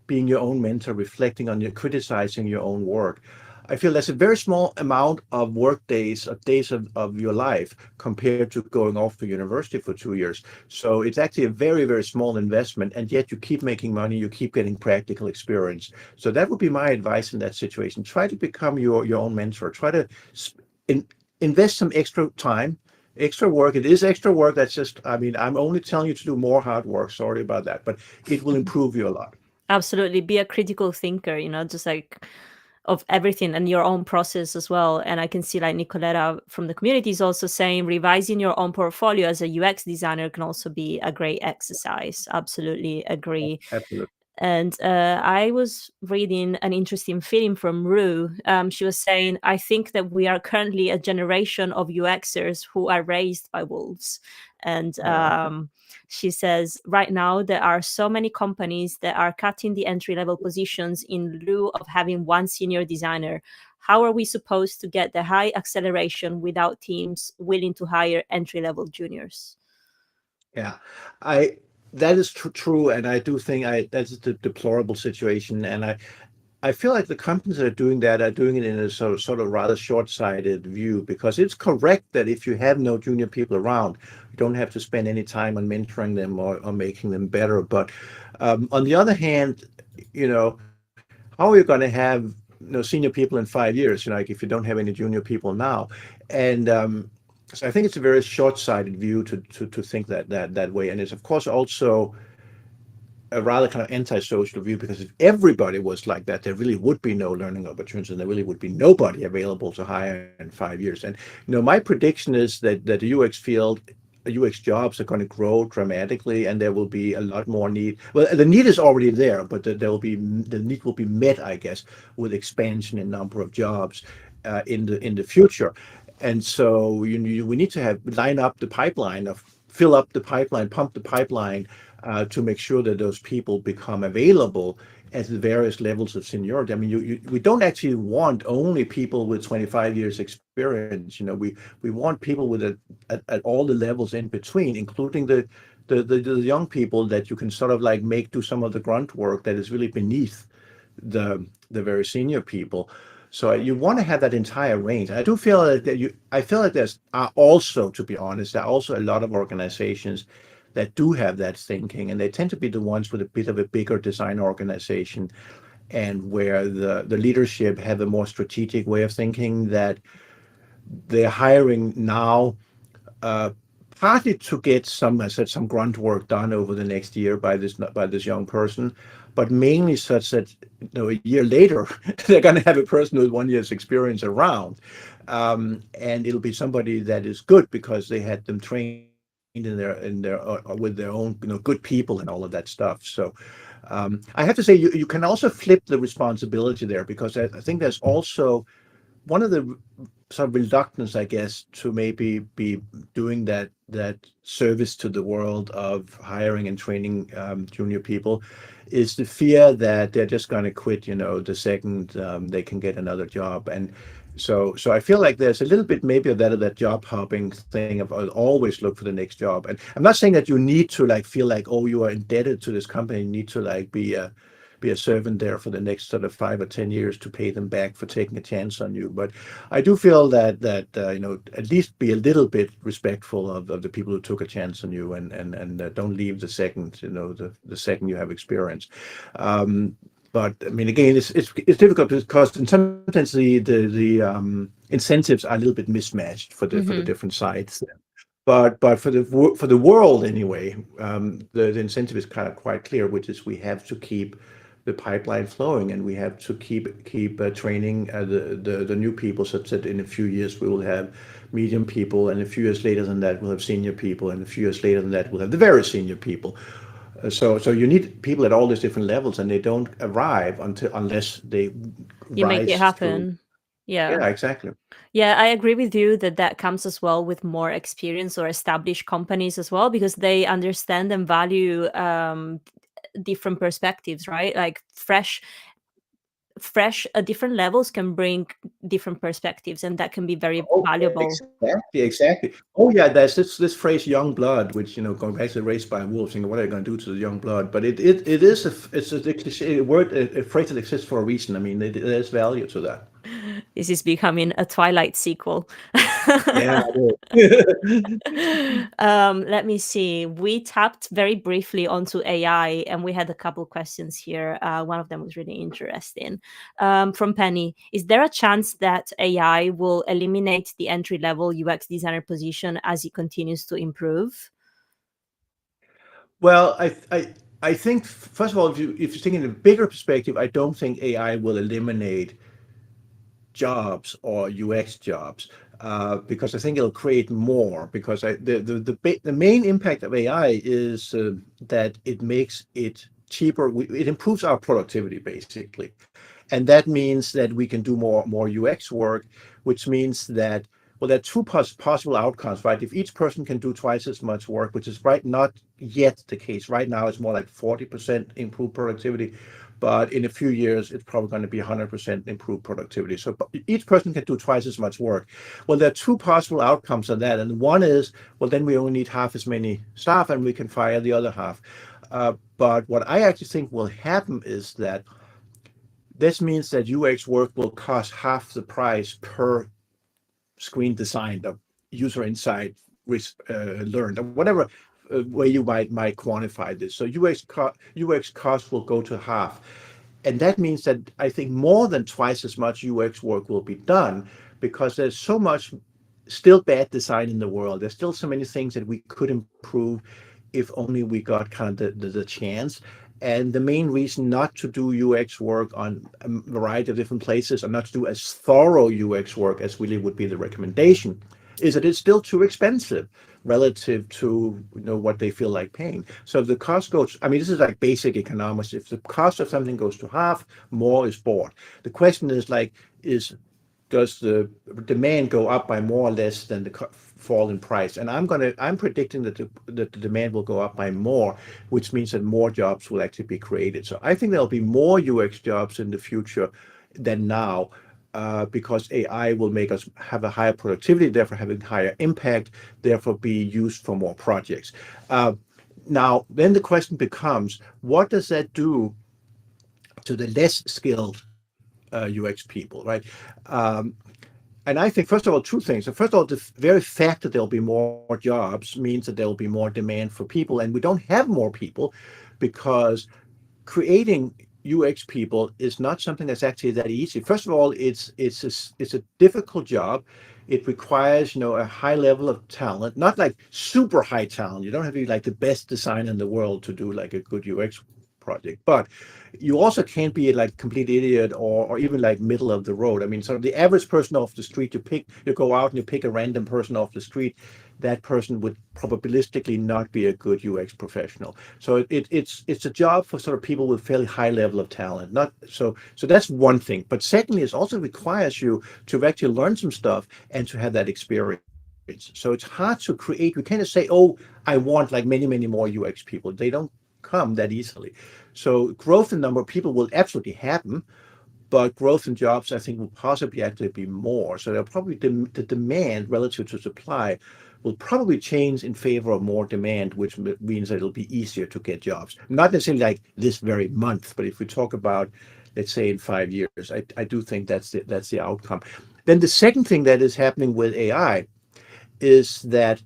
being your own mentor, reflecting on your criticizing your own work. I feel that's a very small amount of work days, of days of your life compared to going off to university for 2 years. So it's actually a very, very small investment, and yet you keep making money, you keep getting practical experience. So that would be my advice in that situation. Try to become your own mentor. Try to in, invest some extra time, extra work. It is extra work. That's just, I mean, I'm only telling you to do more hard work. Sorry about that, but it will improve you a lot. Absolutely. Be a critical thinker, just like of everything and your own process as well. And I can see like Nicoletta from the community is also saying revising your own portfolio as a UX designer can also be a great exercise. Absolutely agree. Absolutely. And I was reading an interesting film from Rue. She was saying, I think that we are currently a generation of UXers who are raised by wolves. And Okay. she says, right now, there are so many companies that are cutting the entry level positions in lieu of having one senior designer. How are we supposed to get the high acceleration without teams willing to hire entry level juniors? Yeah, I that is true, and I do think that's the deplorable situation, and I feel like the companies that are doing it in a sort of rather short-sighted view, because it's correct that if you have no junior people around, you don't have to spend any time on mentoring them or making them better. But on the other hand, you know, how are you going to have senior people in 5 years? Like if you don't have any junior people now, and so I think it's a very short-sighted view to think that way, and it's of course also a rather kind of antisocial view, because if everybody was like that, there really would be no learning opportunities, and there really would be nobody available to hire in 5 years. And my prediction is that the UX field, UX jobs are going to grow dramatically, and there will be a lot more need. Well, the need is already there, but the need will be met, I guess, with expansion in number of jobs in the future. And so we need to have line up the pipeline, of fill up the pipeline, pump the pipeline, to make sure that those people become available at the various levels of seniority. I mean, we don't actually want only people with 25 years experience. We want people with at all the levels in between, including the young people that you can sort of like make do some of the grunt work that is really beneath the very senior people. So you want to have that entire range. I do feel I feel like there's also, to be honest, there are also a lot of organizations that do have that thinking, and they tend to be the ones with a bit of a bigger design organization, and where the leadership have a more strategic way of thinking, that they're hiring now, uh, partly to get some, I said, some grunt work done over the next year by this young person, but mainly such that a year later they're going to have a person with 1 year's experience around, and it'll be somebody that is good because they had them trained in their with their own good people and all of that stuff. So I have to say, you can also flip the responsibility there, because I think there's also one of the sort of reluctance, I guess, to maybe be doing that service to the world of hiring and training junior people is the fear that they're just going to quit, the second they can get another job. And so I feel like there's a little bit maybe of that job hopping thing of always look for the next job. And I'm not saying that you need to like feel like, oh, you are indebted to this company, you need to like be a servant there for the next sort of 5 or 10 years to pay them back for taking a chance on you. But I do feel that at least be a little bit respectful of the people who took a chance on you, and don't leave the second the second you have experience. Um, but I mean, again, it's difficult because in some sense the incentives are a little bit mismatched for the Hmm. different sides. But for the world anyway, the incentive is kind of quite clear, which is we have to keep the pipeline flowing, and we have to keep training the new people, such that in a few years we will have medium people, and a few years later than that we'll have senior people, and a few years later than that we'll have the very senior people. So you need people at all these different levels, and they don't arrive unless they You make it rise through. happen. Yeah. Yeah, exactly. Yeah, I agree with you that that comes as well with more experience or established companies as well, because they understand and value different perspectives, right? Like fresh different levels can bring different perspectives, and that can be very Oh, valuable. exactly, exactly. Oh, yeah, there's this phrase "young blood," which going back to Raised by Wolves, what are they going to do to the young blood? But it is it's a cliché word, a phrase that exists for a reason. I mean, there's value to that. This is becoming a Twilight sequel. Yeah, it is. Let me see. We tapped very briefly onto AI, and we had a couple questions here. One of them was really interesting. From Penny, is there a chance that AI will eliminate the entry level UX designer position as it continues to improve? Well, I think first of all, if you think in a bigger perspective, I don't think AI will eliminate jobs or UX jobs, because I think it'll create more. Because the main impact of AI is that it makes it cheaper. It improves our productivity basically, and that means that we can do more UX work, which means that, well, there are two possible outcomes, right? If each person can do twice as much work, which is right not yet the case. Right now, it's more like 40% improved productivity, but in a few years, it's probably going to be 100% improved productivity. So each person can do twice as much work. Well, there are two possible outcomes of that, and one is, well, then we only need half as many staff, and we can fire the other half. But what I actually think will happen is that this means that UX work will cost half the price per screen designed or user insight learned, or whatever way you might quantify this. So UX cost will go to half, and that means that I think more than twice as much UX work will be done, because there's so much still bad design in the world. There's still so many things that we could improve if only we got kind of the chance. And the main reason not to do UX work on a variety of different places, or not to do as thorough UX work as really would be the recommendation, is that it's still too expensive relative to what they feel like paying. So if the cost goes, I mean, this is like basic economics. If the cost of something goes to half, more is bought. The question is like, is does the demand go up by more or less than the fall in price? And I'm predicting that the demand will go up by more, which means that more jobs will actually be created. So I think there'll be more UX jobs in the future than now, because AI will make us have a higher productivity, therefore having higher impact, therefore be used for more projects. Now, then the question becomes, what does that do to the less skilled UX people, right? Um, and I think, first of all, two things. So first of all, the very fact that there'll be more jobs means that there will be more demand for people, and we don't have more people because creating UX people is not something that's actually that easy. First of all, it's a difficult job. It requires a high level of talent, not like super high talent. You don't have to be like the best designer in the world to do like a good UX project, but you also can't be like complete idiot, or even like middle of the road. I mean, sort of the average person off the street, you go out and you pick a random person off the street, that person would probabilistically not be a good UX professional. So it's a job for sort of people with fairly high level of talent. Not so that's one thing. But secondly, it also requires you to actually learn some stuff and to have that experience. So it's hard to create. We can't just say, oh, I want like many more UX people. They don't come that easily. So growth in number of people will absolutely happen, but growth in jobs, I think, will possibly actually be more. So there'll probably the demand relative to supply will probably change in favor of more demand, which means that it'll be easier to get jobs. Not necessarily like this very month, but if we talk about, let's say, in 5 years, I do think that's the outcome. Then the second thing that is happening with AI is that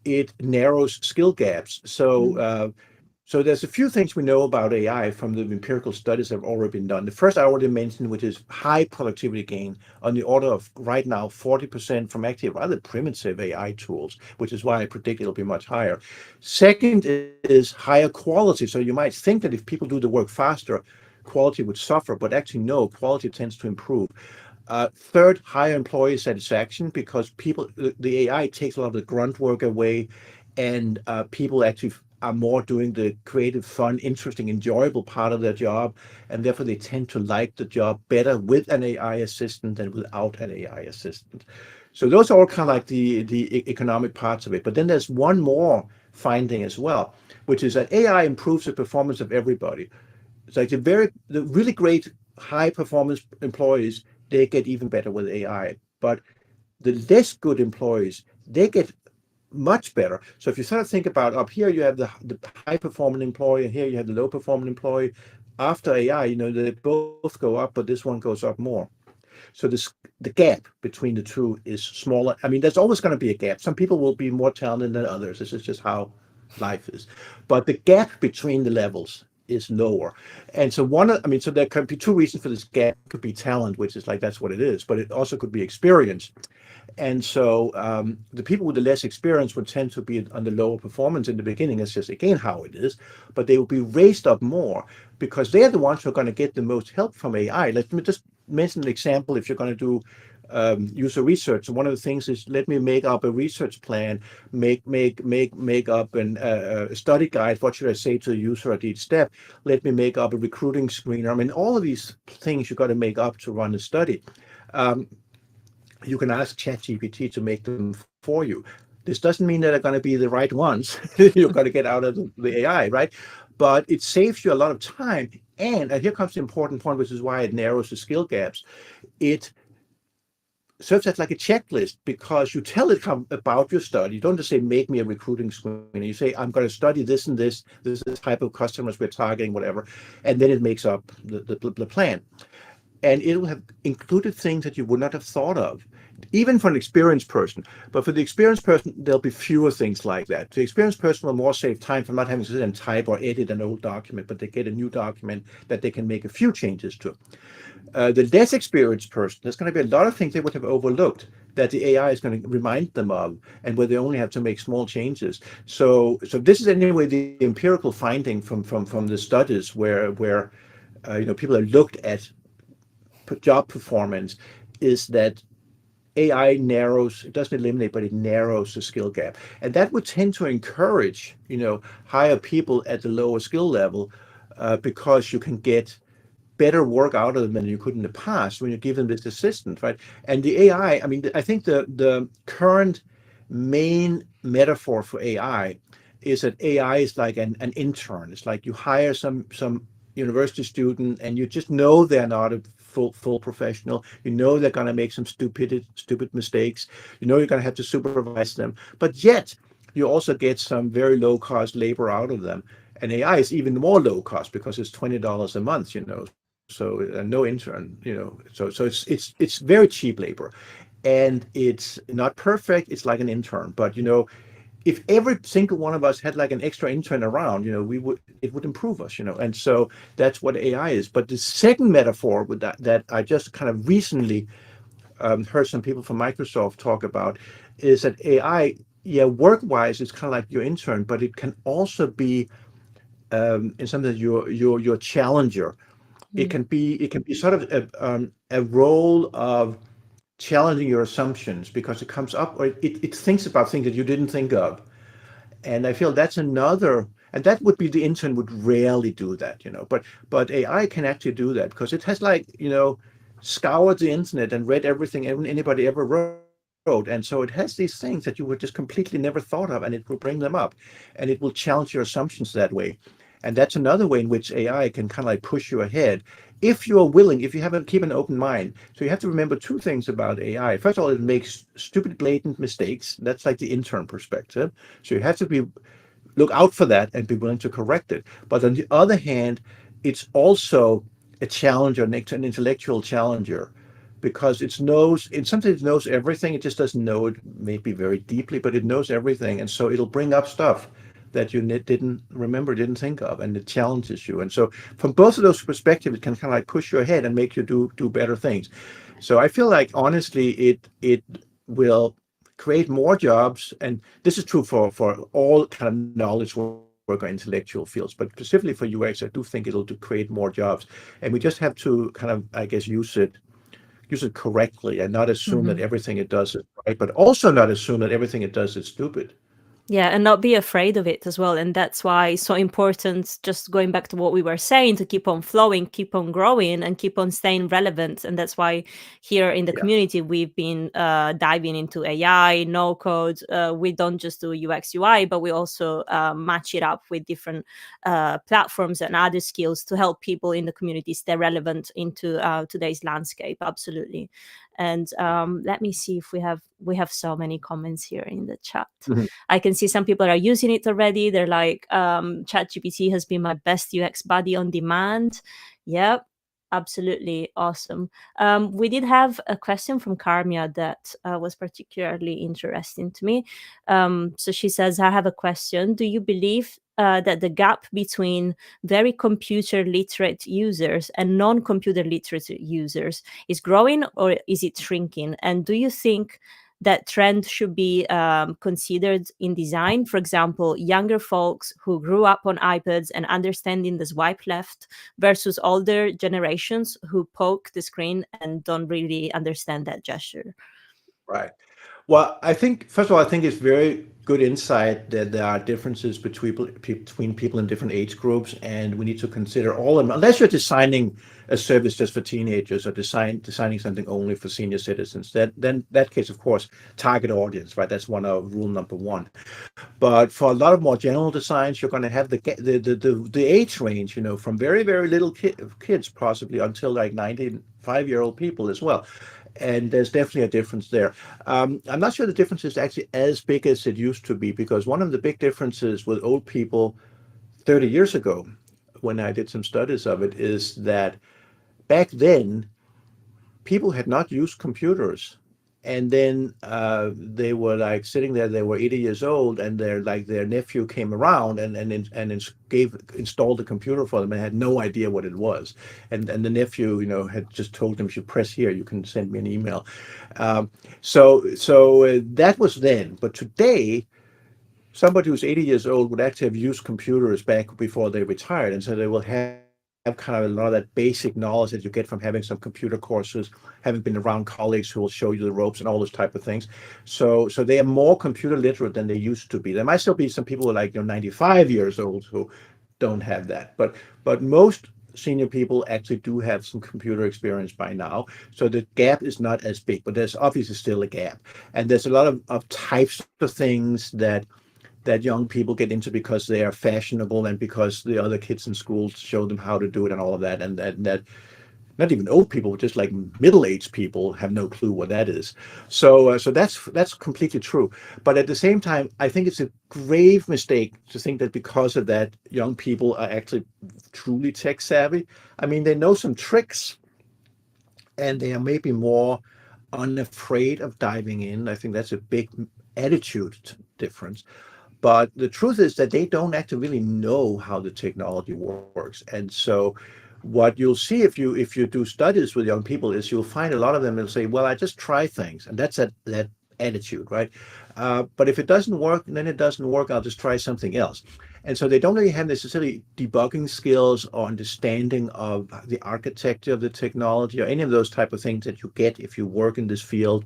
it narrows skill gaps. Mm. So there's a few things we know about AI from the empirical studies that have already been done. The first I already mentioned, which is high productivity gain on the order of right now 40% from actually rather primitive AI tools, which is why I predict it'll be much higher. Second is higher quality. So you might think that if people do the work faster, quality would suffer, but actually no, quality tends to improve. Third, higher employee satisfaction because the AI takes a lot of the grunt work away, and people actually are more doing the creative, fun, interesting, enjoyable part of their job, and therefore they tend to like the job better with an AI assistant than without an AI assistant. So those are all kind of like the economic parts of it. But then there's one more finding as well, which is that AI improves the performance of everybody. It's like the really great high performance employees, they get even better with AI. But the less good employees, they get much better. So if you sort of think about up here, you have the high performing employee, and here you have the low performing employee. After AI, they both go up, but this one goes up more. So the gap between the two is smaller. I mean, there's always going to be a gap. Some people will be more talented than others. This is just how life is. But the gap between the levels is lower. And so so there could be two reasons for this gap. It could be talent, which is like that's what it is, but it also could be experience. And so the people with the less experience would tend to be on the lower performance in the beginning. It's just, again, how it is. But they will be raised up more because they're the ones who are going to get the most help from AI. Let me just mention an example. If you're going to do user research, one of the things is let me make up a research plan, make up a study guide. What should I say to the user at each step? Let me make up a recruiting screener. I mean, all of these things you got to make up to run a study. Um, you can ask ChatGPT to make them for you. This doesn't mean that they're going to be the right ones. You've got to get out of the AI, right? But it saves you a lot of time. And here comes the important point, which is why it narrows the skill gaps. It serves as like a checklist because you tell it about your study. You don't just say, make me a recruiting screener. You say, I'm going to study this and this is the type of customers we're targeting, whatever. And then it makes up the plan. And it will have included things that you would not have thought of, even for an experienced person. But for the experienced person, there'll be fewer things like that. The experienced person will more save time from not having to sit and type or edit an old document, but they get a new document that they can make a few changes to. The less experienced person, there's going to be a lot of things they would have overlooked that the AI is going to remind them of, and where they only have to make small changes. So this is anyway the empirical finding from the studies where people have looked at job performance is that AI narrows, it doesn't eliminate, but it narrows the skill gap. And that would tend to encourage, hire people at the lower skill level because you can get better work out of them than you could in the past when you give them this assistant, right? And the AI, I mean, I think the current main metaphor for AI is that AI is like an intern. It's like you hire some university student and you just know they're not a full professional. You know they're going to make some stupid mistakes. You know you're going to have to supervise them. But yet you also get some very low cost labor out of them. And AI is even more low cost because it's $20 a month, So no intern. So it's very cheap labor, and it's not perfect. It's like an intern, but if every single one of us had like an extra intern around, it would improve us, and so that's what AI is. But the second metaphor with that I just kind of recently heard some people from Microsoft talk about is that AI, yeah, work-wise, it's kind of like your intern, but it can also be in some sense your challenger. It Mm. can be sort of a role of challenging your assumptions because it comes up or it thinks about things that you didn't think of. And I feel that's another, and that would be the intern would rarely do that, but AI can actually do that because it has like, scoured the internet and read everything anybody ever wrote. And so it has these things that you would just completely never thought of, and it will bring them up and it will challenge your assumptions that way. And that's another way in which AI can kind of like push you ahead if you're willing, if you have keep an open mind. So you have to remember two things about AI. First of all, it makes stupid blatant mistakes. That's like the intern perspective. So you have to be look out for that and be willing to correct it. But on the other hand, it's also a challenger, an intellectual challenger, because it sometimes knows everything. It just doesn't know it maybe very deeply, but it knows everything, and so it'll bring up stuff that you didn't remember, didn't think of, and it challenges you. And so, from both of those perspectives, it can kind of like push you ahead and make you do better things. So I feel like honestly, it will create more jobs, and this is true for all kind of knowledge work or intellectual fields, but specifically for UX, I do think it'll create more jobs, and we just have to kind of, I guess, use it correctly and not assume that Mhm. everything it does is right, but also not assume that everything it does is stupid. Yeah, and not be afraid of it as well. And that's why it's so important, just going back to what we were saying, to keep on flowing, keep on growing, and keep on staying relevant. And that's why here in the Yeah. community, we've been diving into AI, no code. We don't just do UX, UI, but we also match it up with different platforms and other skills to help people in the community stay relevant into today's landscape. Absolutely. And let me see if we have so many comments here in the chat. Mhm. I can see some people are using it already. They're like, ChatGPT has been my best UX buddy on demand. Yep, absolutely awesome. We did have a question from Carmia that was particularly interesting to me. So she says, I have a question. Do you believe that the gap between very computer literate users and non-computer literate users is growing, or is it shrinking? And do you think that trend should be considered in design? For example, younger folks who grew up on iPads and understanding the swipe left versus older generations who poke the screen and don't really understand that gesture. Right. Well, I think, first of all, I think it's very good insight that there are differences between people in different age groups, and we need to consider all of them. Unless you're designing a service just for teenagers or designing something only for senior citizens, then that case, of course, target audience, right? That's one of rule number one. But for a lot of more general designs, you're going to have the age range, from very, very little kids possibly until like 95-year-old people as well. And there's definitely a difference there. I'm not sure the difference is actually as big as it used to be, because one of the big differences with old people 30 years ago, when I did some studies of it, is that back then people had not used computers. And then they were like sitting there, they were 80 years old, and their nephew came around and installed the computer for them and had no idea what it was. And the nephew, had just told them, you press here, you can send me an email. Um, so that was then. But today, somebody who's 80 years old would actually have used computers back before they retired. And so they will have kind of a lot of that basic knowledge that you get from having some computer courses, having been around colleagues who will show you the ropes and all those type of things. So they are more computer literate than they used to be. There might still be some people who are like 95 years old who don't have that. But most senior people actually do have some computer experience by now. So the gap is not as big, but there's obviously still a gap. And there's a lot of types of things that young people get into because they are fashionable and because the other kids in school show them how to do it and all of that. And that not even old people, just like middle-aged people have no clue what that is. So that's completely true. But at the same time, I think it's a grave mistake to think that because of that, young people are actually truly tech savvy. I mean, they know some tricks and they are maybe more unafraid of diving in. I think that's a big attitude difference. But the truth is that they don't actually really know how the technology works. And so what you'll see if you do studies with young people is you'll find a lot of them will say, well, I just try things. And that's that attitude, right? But if it doesn't work, then it doesn't work. I'll just try something else. And so they don't really have necessarily debugging skills or understanding of the architecture of the technology or any of those type of things that you get if you work in this field.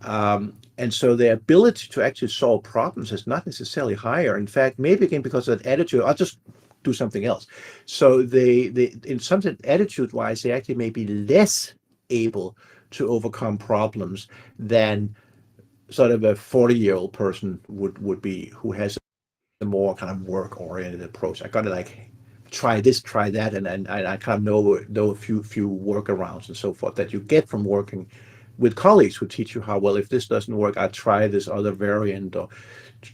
And so their ability to actually solve problems is not necessarily higher. In fact, maybe again because of that attitude, I'll just do something else. So they in some sense, attitude-wise, they actually may be less able to overcome problems than sort of a 40-year-old person would be, who has a more kind of work-oriented approach. I got to like try this, try that, and I kind of know a few workarounds and so forth that you get from working with colleagues who teach you how, well, if this doesn't work, I try this other variant, or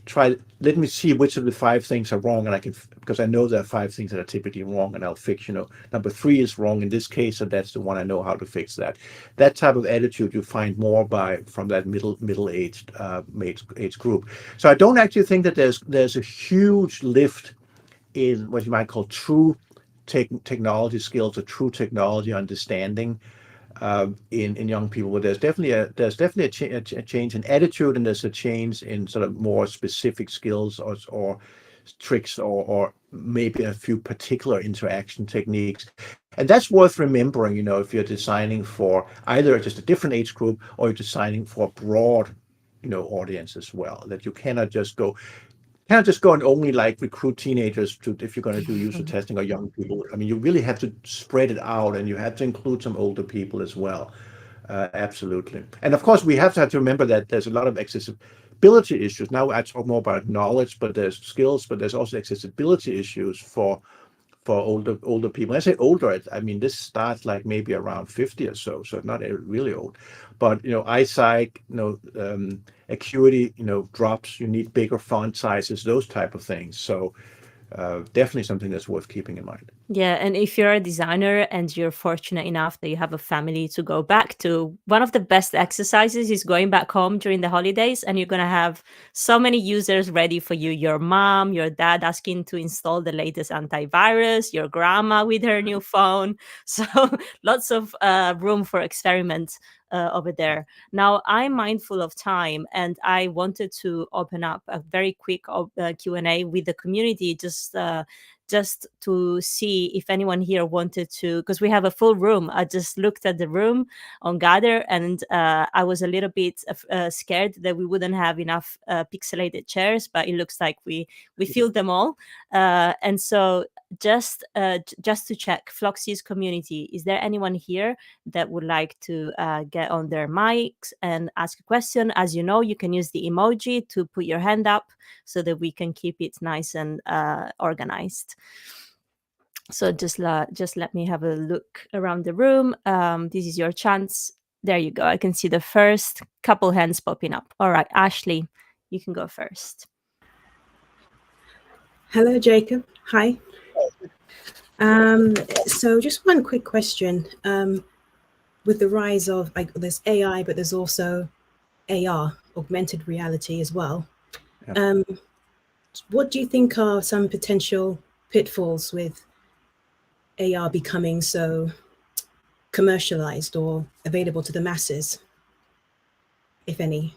try, let me see which of the five things are wrong, and I can, because I know there are five things that are typically wrong, and I'll fix, number three is wrong in this case, so that's the one I know how to fix that. That type of attitude you find more from that middle-aged age group. So I don't actually think that there's a huge lift in what you might call true technology skills or true technology understanding in young people. But there's definitely a change in attitude, and there's a change in sort of more specific skills or tricks, or maybe a few particular interaction techniques. And that's worth remembering, if you're designing for either just a different age group, or you're designing for a broad, audience as well. That you cannot just go and only like recruit teenagers to, if you're going to do user testing, or young people. I mean, you really have to spread it out, and you have to include some older people as well. Absolutely. And of course, we have to remember that there's a lot of accessibility issues. Now I talk more about knowledge, but there's skills, but there's also accessibility issues for older people. When I say older, I mean this starts like maybe around 50 or so not really old. But eyesight, acuity, drops. You need bigger font sizes, those type of things. So definitely something that's worth keeping in mind. Yeah, and if you're a designer and you're fortunate enough that you have a family to go back to, one of the best exercises is going back home during the holidays, and you're going to have so many users ready for you. Your mom, your dad asking to install the latest antivirus, your grandma with her new phone. So lots of room for experiment over there. Now, I'm mindful of time, and I wanted to open up a very quick Q&A with the community, just to see if anyone here wanted to, because we have a full room. I just looked at the room on Gather, and I was a little bit scared that we wouldn't have enough pixelated chairs, but it looks like we filled them all. And so just to check, Floxies Community, is there anyone here that would like to get on their mics and ask a question? As you know, you can use the emoji to put your hand up so that we can keep it nice and organized. So just let me have a look around the room. This is your chance. There you go. I can see the first couple hands popping up. All right, Ashley, you can go first. Hello, Jacob. Hi. So just one quick question. With the rise of there's AI, but there's also AR, augmented reality as well. Yeah. What do you think are some potential pitfalls with AR becoming so commercialized or available to the masses, if any?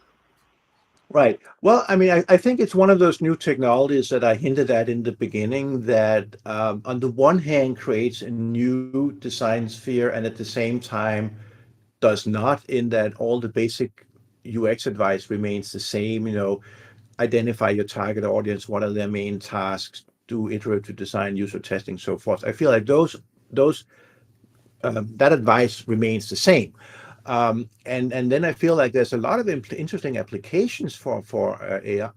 Right. Well, I mean, I think it's one of those new technologies that I hinted at in the beginning that, on the one hand, creates a new design sphere, and at the same time does not, in that all the basic UX advice remains the same. Identify your target audience, what are their main tasks, do iterative design, user testing, so forth. I feel like those that advice remains the same. And then I feel like there's a lot of interesting applications for AI.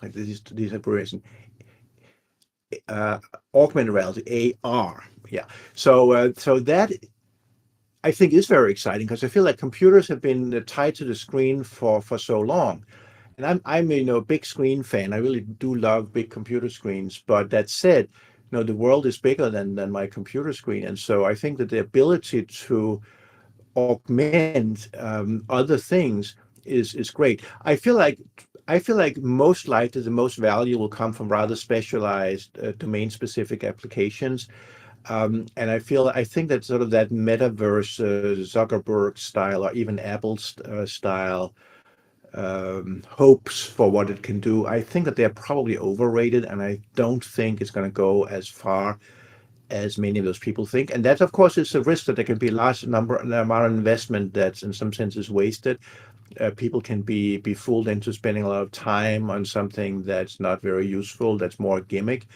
These abbreviations, augmented reality, AR. Yeah. So that I think is very exciting, because I feel like computers have been tied to the screen for so long. And I'm a big screen fan. I really do love big computer screens. But that said, the world is bigger than my computer screen, and so I think that the ability to augment other things is great. I feel like most likely the most value will come from rather specialized domain specific applications. And I think that sort of that metaverse Zuckerberg style, or even Apple's style hopes for what it can do. I think that they're probably overrated, and I don't think it's going to go as far as many of those people think. And that, of course, is a risk that there can be a large amount of investment that's in some senses wasted. People can be fooled into spending a lot of time on something that's not very useful, that's more gimmick.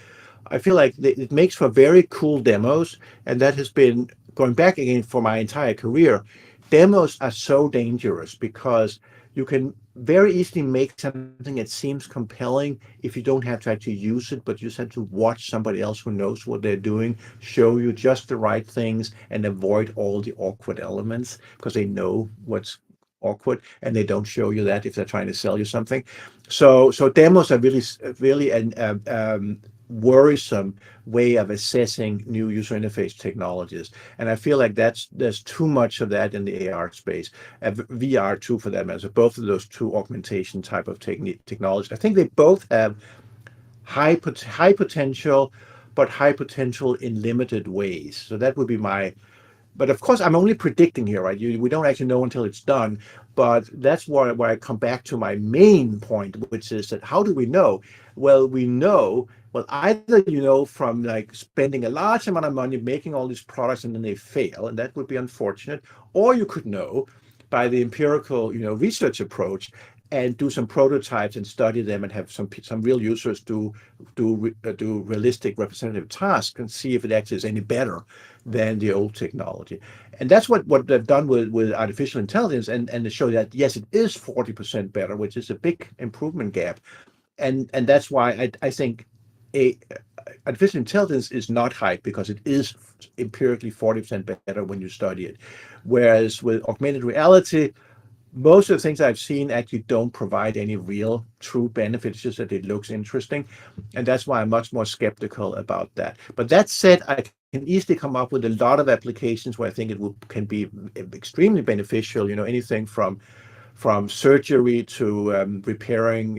I feel like it makes for very cool demos, and that has been going back again for my entire career. Demos are so dangerous because you can very easily make something that seems compelling if you don't have to actually use it, but you just have to watch somebody else who knows what they're doing show you just the right things and avoid all the awkward elements because they know what's awkward and they don't show you that if they're trying to sell you something. So demos are really an worrisome way of assessing new user interface technologies. And I feel like there's too much of that in the AR space, VR too for that matter. Both of those two augmentation type of technologies. I think they both have high potential, but high potential in limited ways. So that would be my. But of course, I'm only predicting here, right? We don't actually know until it's done. But that's where I come back to my main point, which is that how do we know? Well, we know, well, either you know from like spending a large amount of money making all these products and then they fail, and that would be unfortunate, or you could know by the empirical, research approach and do some prototypes and study them and have some real users do realistic representative tasks and see if it actually is any better than the old technology. And that's what they've done with artificial intelligence, and to show that yes, it is 40% better, which is a big improvement gap. And that's why I think a artificial intelligence is not hype because it is empirically 40% better when you study it. Whereas with augmented reality, most of the things I've seen actually don't provide any real true benefits, just that it looks interesting. And that's why I'm much more skeptical about that. But that said, I can easily come up with a lot of applications where I think can be extremely beneficial, anything from surgery to repairing,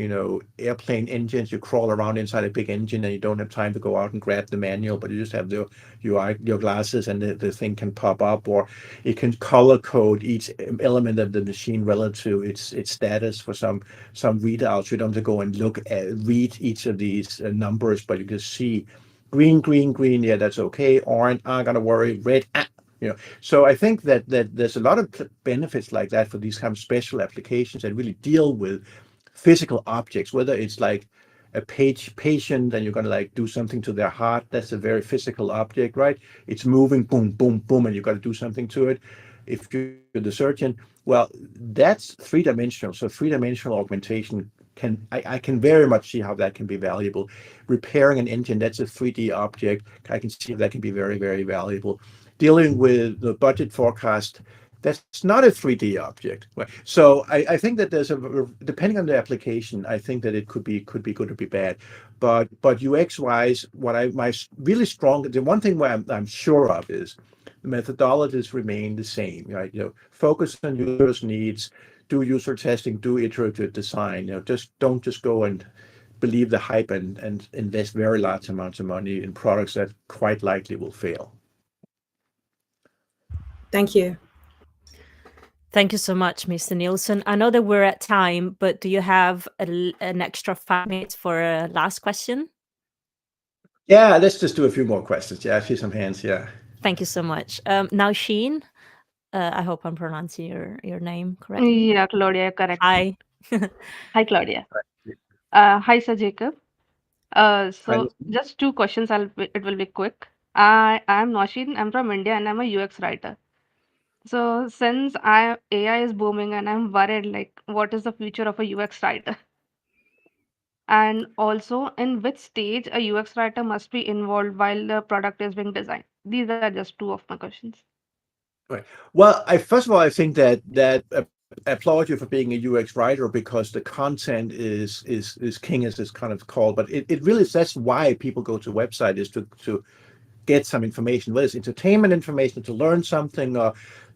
airplane engines. You crawl around inside a big engine and you don't have time to go out and grab the manual, but you just have your glasses and the thing can pop up, or it can color code each element of the machine relative to its status for some readouts. You don't have to go and read each of these numbers, but you can see green, green, green. Yeah, that's okay. Orange, I'm gonna worry. Red, so I think that there's a lot of benefits like that for these kind of special applications that really deal with physical objects, whether it's like a patient and you're going to like do something to their heart. That's a very physical object, right? It's moving, boom, boom, boom, and you've got to do something to it. If you're the surgeon, well, that's three-dimensional. So three-dimensional augmentation I can very much see how that can be valuable. Repairing an engine, that's a 3D object. I can see how that can be very, very valuable. Dealing with the budget forecast, that's not a 3D object. So I think that there's depending on the application, I think that it could be good or be bad. But UX wise, the one thing where I'm sure of is the methodologies remain the same, right? Focus on users' needs, do user testing, do iterative design. Don't just go and believe the hype and invest very large amounts of money in products that quite likely will fail. Thank you. Thank you so much, Mr. Nielsen. I know that we're at time, but do you have an extra 5 minutes for a last question? Yeah, let's just do a few more questions. Yeah, I see some hands. Yeah. Thank you so much. Now, Sheen, I hope I'm pronouncing your name correctly. Yeah, Claudia, correct. Hi. Hi, Claudia. Hi, Sir Jacob. So just two questions. It will be quick. I am Noshin. I'm from India and I'm a UX writer. So since AI is booming and I'm worried, like, what is the future of a UX writer? And also, in which stage a UX writer must be involved while the product is being designed? These are just two of my questions. Right. Well, first of all, I think that applaud you for being a UX writer because the content is king, as it's kind of called. But it really that's why people go to a website, is to get some information, whether it's entertainment information, to learn something, or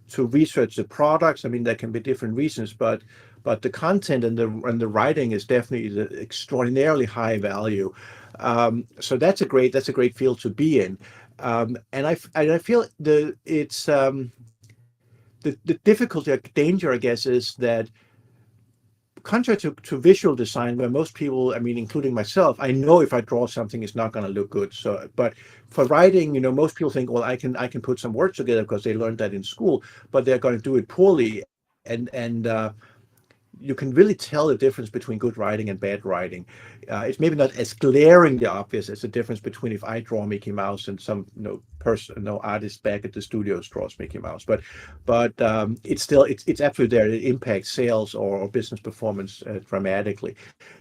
to research the products. I mean, there can be different reasons, but the content and the writing is definitely extraordinarily high value. So that's a great field to be in. And I feel the difficulty or danger, I guess, is that contrary to visual design, where most people, I mean, including myself, I know if I draw something, it's not going to look good. So, but for writing, most people think, well, I can put some words together because they learned that in school, but they're going to do it poorly. And you can really tell the difference between good writing and bad writing. It's maybe not as glaringly obvious as the difference between if I draw Mickey Mouse and some person, artist back at the studios draws Mickey Mouse, but it's still it's absolutely there. It impacts sales or business performance dramatically.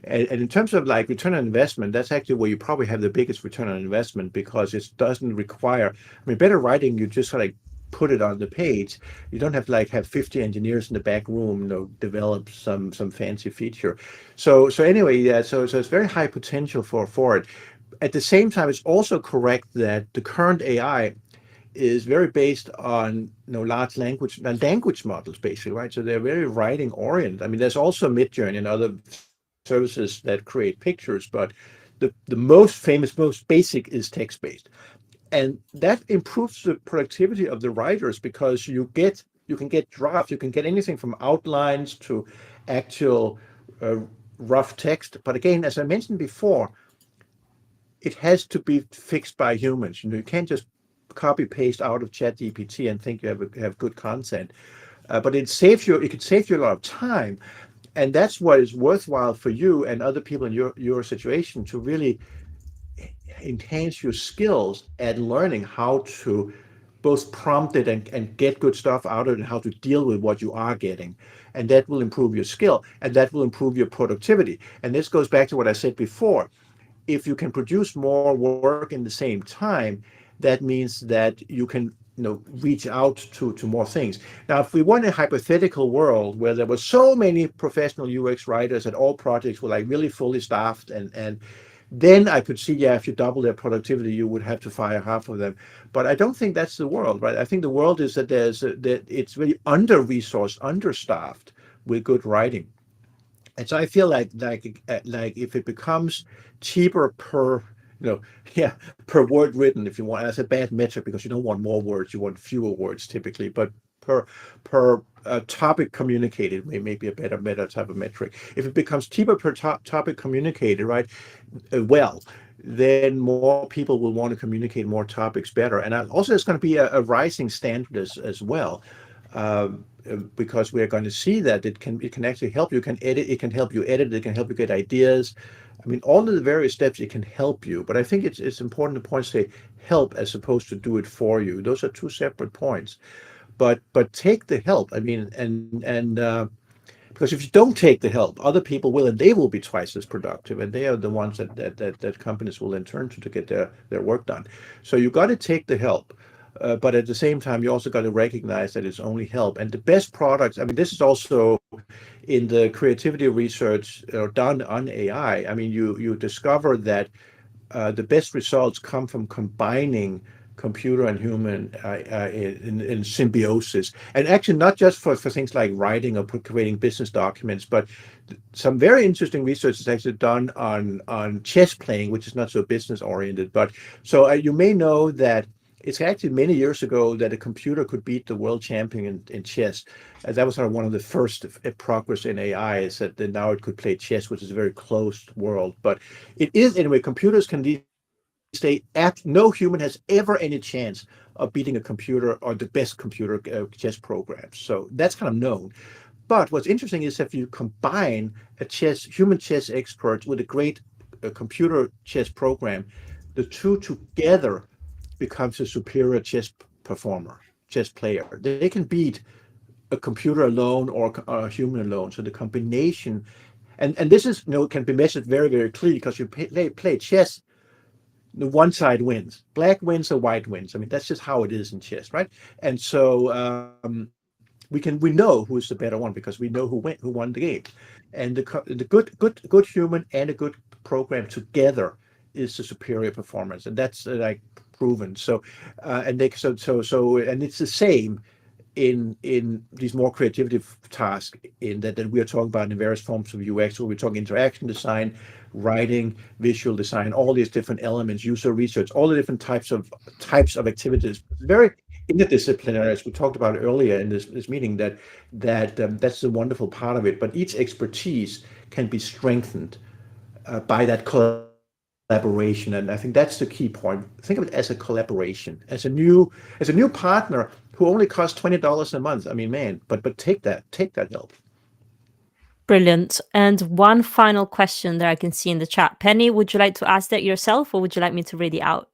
And in terms of like return on investment, that's actually where you probably have the biggest return on investment, because it doesn't require. I mean, better writing, you just like put it on the page. You don't have to like have 50 engineers in the back room, develop some fancy feature. So anyway, yeah. So it's very high potential for it. At the same time, it's also correct that the current AI is very based on large language models, basically, right? So they're very writing oriented. I mean, there's also Midjourney and other services that create pictures, but the most famous, most basic is text based. And that improves the productivity of the writers, because you can get drafts, you can get anything from outlines to actual rough text. But again, as I mentioned before, it has to be fixed by humans. You can't just copy paste out of ChatGPT and think you have good content. But it could save you a lot of time, and that's what is worthwhile for you and other people in your situation, to really enhance your skills at learning how to both prompt it and get good stuff out of it, and how to deal with what you are getting. And that will improve your skill, and that will improve your productivity. And this goes back to what I said before. If you can produce more work in the same time, that means that you can reach out to more things. Now, if we were in a hypothetical world where there were so many professional UX writers that all projects were like really fully staffed, and then I could see, yeah, if you double their productivity, you would have to fire half of them. But I don't think that's the world, right? I think the world is that that it's really under-resourced, understaffed with good writing. And so I feel like if it becomes cheaper per per word written, if you want, that's a bad metric, because you don't want more words, you want fewer words typically, but per topic communicated may be a better type of metric. If it becomes cheaper per topic communicated, right, then more people will want to communicate more topics better. And also it's going to be a rising standard as well. Because we're going to see that it can actually help you. It can edit, it can help you edit, it can help you get ideas. I mean, all of the various steps, it can help you. But I think it's important to point say help as opposed to do it for you. Those are two separate points. But take the help. I mean, and because if you don't take the help, other people will, and they will be twice as productive, and they are the ones that companies will then turn to get their work done. So you got to take the help. But at the same time, you also got to recognize that it's only help. And the best products, I mean, this is also in the creativity research done on AI. I mean, you discover that the best results come from combining computer and human in symbiosis. And actually not just for things like writing or creating business documents, but some very interesting research is actually done on chess playing, which is not so business oriented. But so you may know that it's actually many years ago that a computer could beat the world champion in chess. That was one of the first progress in AI, is that now it could play chess, which is a very closed world. But it is, anyway, computers can say no human has ever any chance of beating a computer or the best computer chess programs. So that's kind of known. But what's interesting is if you combine a human chess expert with a great computer chess program, the two together becomes a superior chess player. They can beat a computer alone or a human alone. So the combination, and this is can be measured very, very clearly, because you play chess, the one side wins. Black wins or white wins. I mean, that's just how it is in chess, right? And so we know who's the better one, because we know who won the game. And the good human and a good program together is the superior performance, and that's like proven. So and it's the same in these more creativity tasks in that we are talking about in various forms of UX, where we're talking interaction design, writing, visual design, all these different elements, user research, all the different types of activities. Very interdisciplinary, as we talked about earlier in this meeting, that's the wonderful part of it. But each expertise can be strengthened by that collaboration, and I think that's the key point. Think of it as a collaboration, as a new partner who only costs $20 a month. I mean, man, but take that help. Brilliant. And one final question that I can see in the chat. Penny, would you like to ask that yourself, or would you like me to read it out?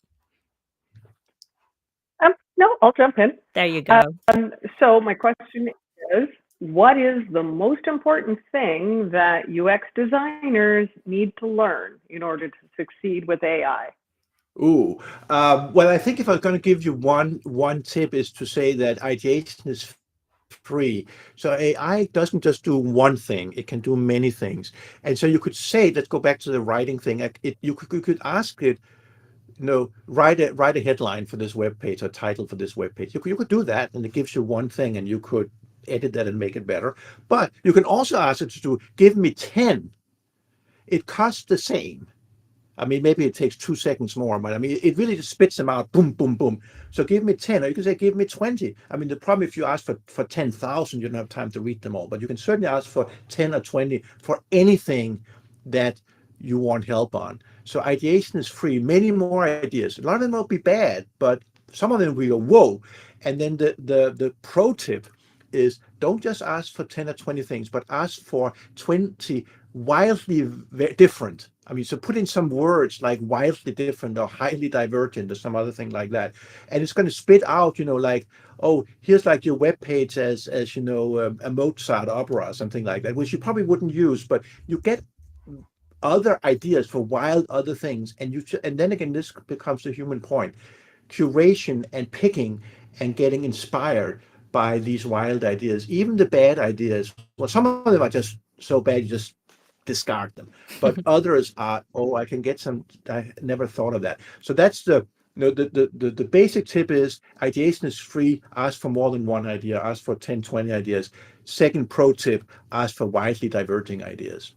No, I'll jump in. There you go. So my question is, what is the most important thing that UX designers need to learn in order to succeed with AI? Ooh, well, I think if I was going to give you one tip is to say that ideation is free. So AI doesn't just do one thing; it can do many things. And so you could say, let's go back to the writing thing. You could ask it, write a headline for this web page, or title for this web page. You could do that, and it gives you one thing, and you could edit that and make it better. But you can also ask it to give me 10. It costs the same. I mean, maybe it takes 2 seconds more, but I mean, it really just spits them out, boom, boom, boom. So give me 10, or you can say, give me 20. I mean, the problem, if you ask for 10,000, you don't have time to read them all, but you can certainly ask for 10 or 20 for anything that you want help on. So ideation is free, many more ideas. A lot of them will be bad, but some of them will go, whoa. And then the pro tip is, don't just ask for 10 or 20 things, but ask for 20 wildly different. I mean, so put in some words like wildly different or highly divergent or some other thing like that. And it's going to spit out, like, oh, here's like your web page as a Mozart opera or something like that, which you probably wouldn't use, but you get other ideas for wild other things. And then again, this becomes the human point. Curation and picking and getting inspired by these wild ideas, even the bad ideas. Well, some of them are just so bad you just discard them, but others are, oh, I can get some, I never thought of that. So that's the basic tip is ideation is free. Ask for more than one idea. Ask for 10, 20 ideas. Second pro tip, ask for widely diverging ideas.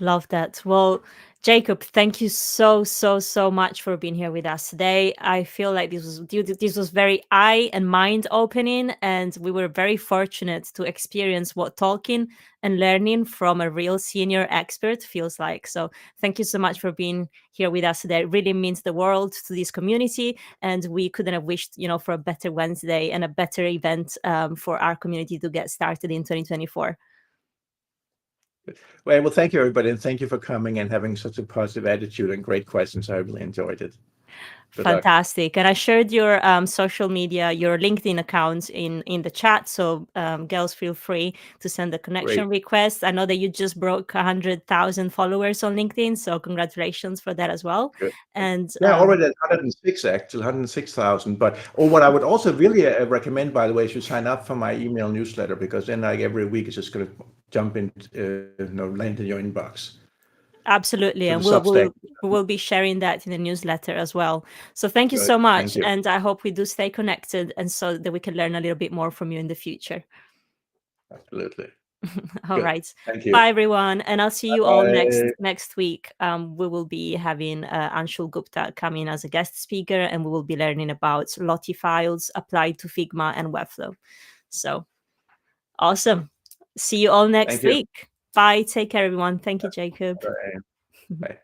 Love that. Well, Jakob, thank you so much for being here with us today. I feel like this was very eye and mind opening, and we were very fortunate to experience what talking and learning from a real senior expert feels like. So thank you so much for being here with us today. It really means the world to this community, and we couldn't have wished, for a better Wednesday and a better event for our community to get started in 2024. Well, thank you, everybody, and thank you for coming and having such a positive attitude and great questions. I really enjoyed it. Good Fantastic. Luck. And I shared your social media, your LinkedIn account in the chat. So girls, feel free to send a connection request. I know that you just broke 100,000 followers on LinkedIn. So congratulations for that as well. Good. And already at 106, actually 106,000. But what I would also really recommend, by the way, is you sign up for my email newsletter, because then like every week it's just going to jump in, land in your inbox. Absolutely. And we'll be sharing that in the newsletter as well. So thank you so much. And I hope we do stay connected, and so that we can learn a little bit more from you in the future. Absolutely. All right. Thank you. Bye, everyone. And I'll see you all next week. We will be having Anshul Gupta come in as a guest speaker, and we will be learning about Lottie files applied to Figma and Webflow. So awesome. See you all next week. Bye. Take care, everyone. Thank you, Jakob. Bye.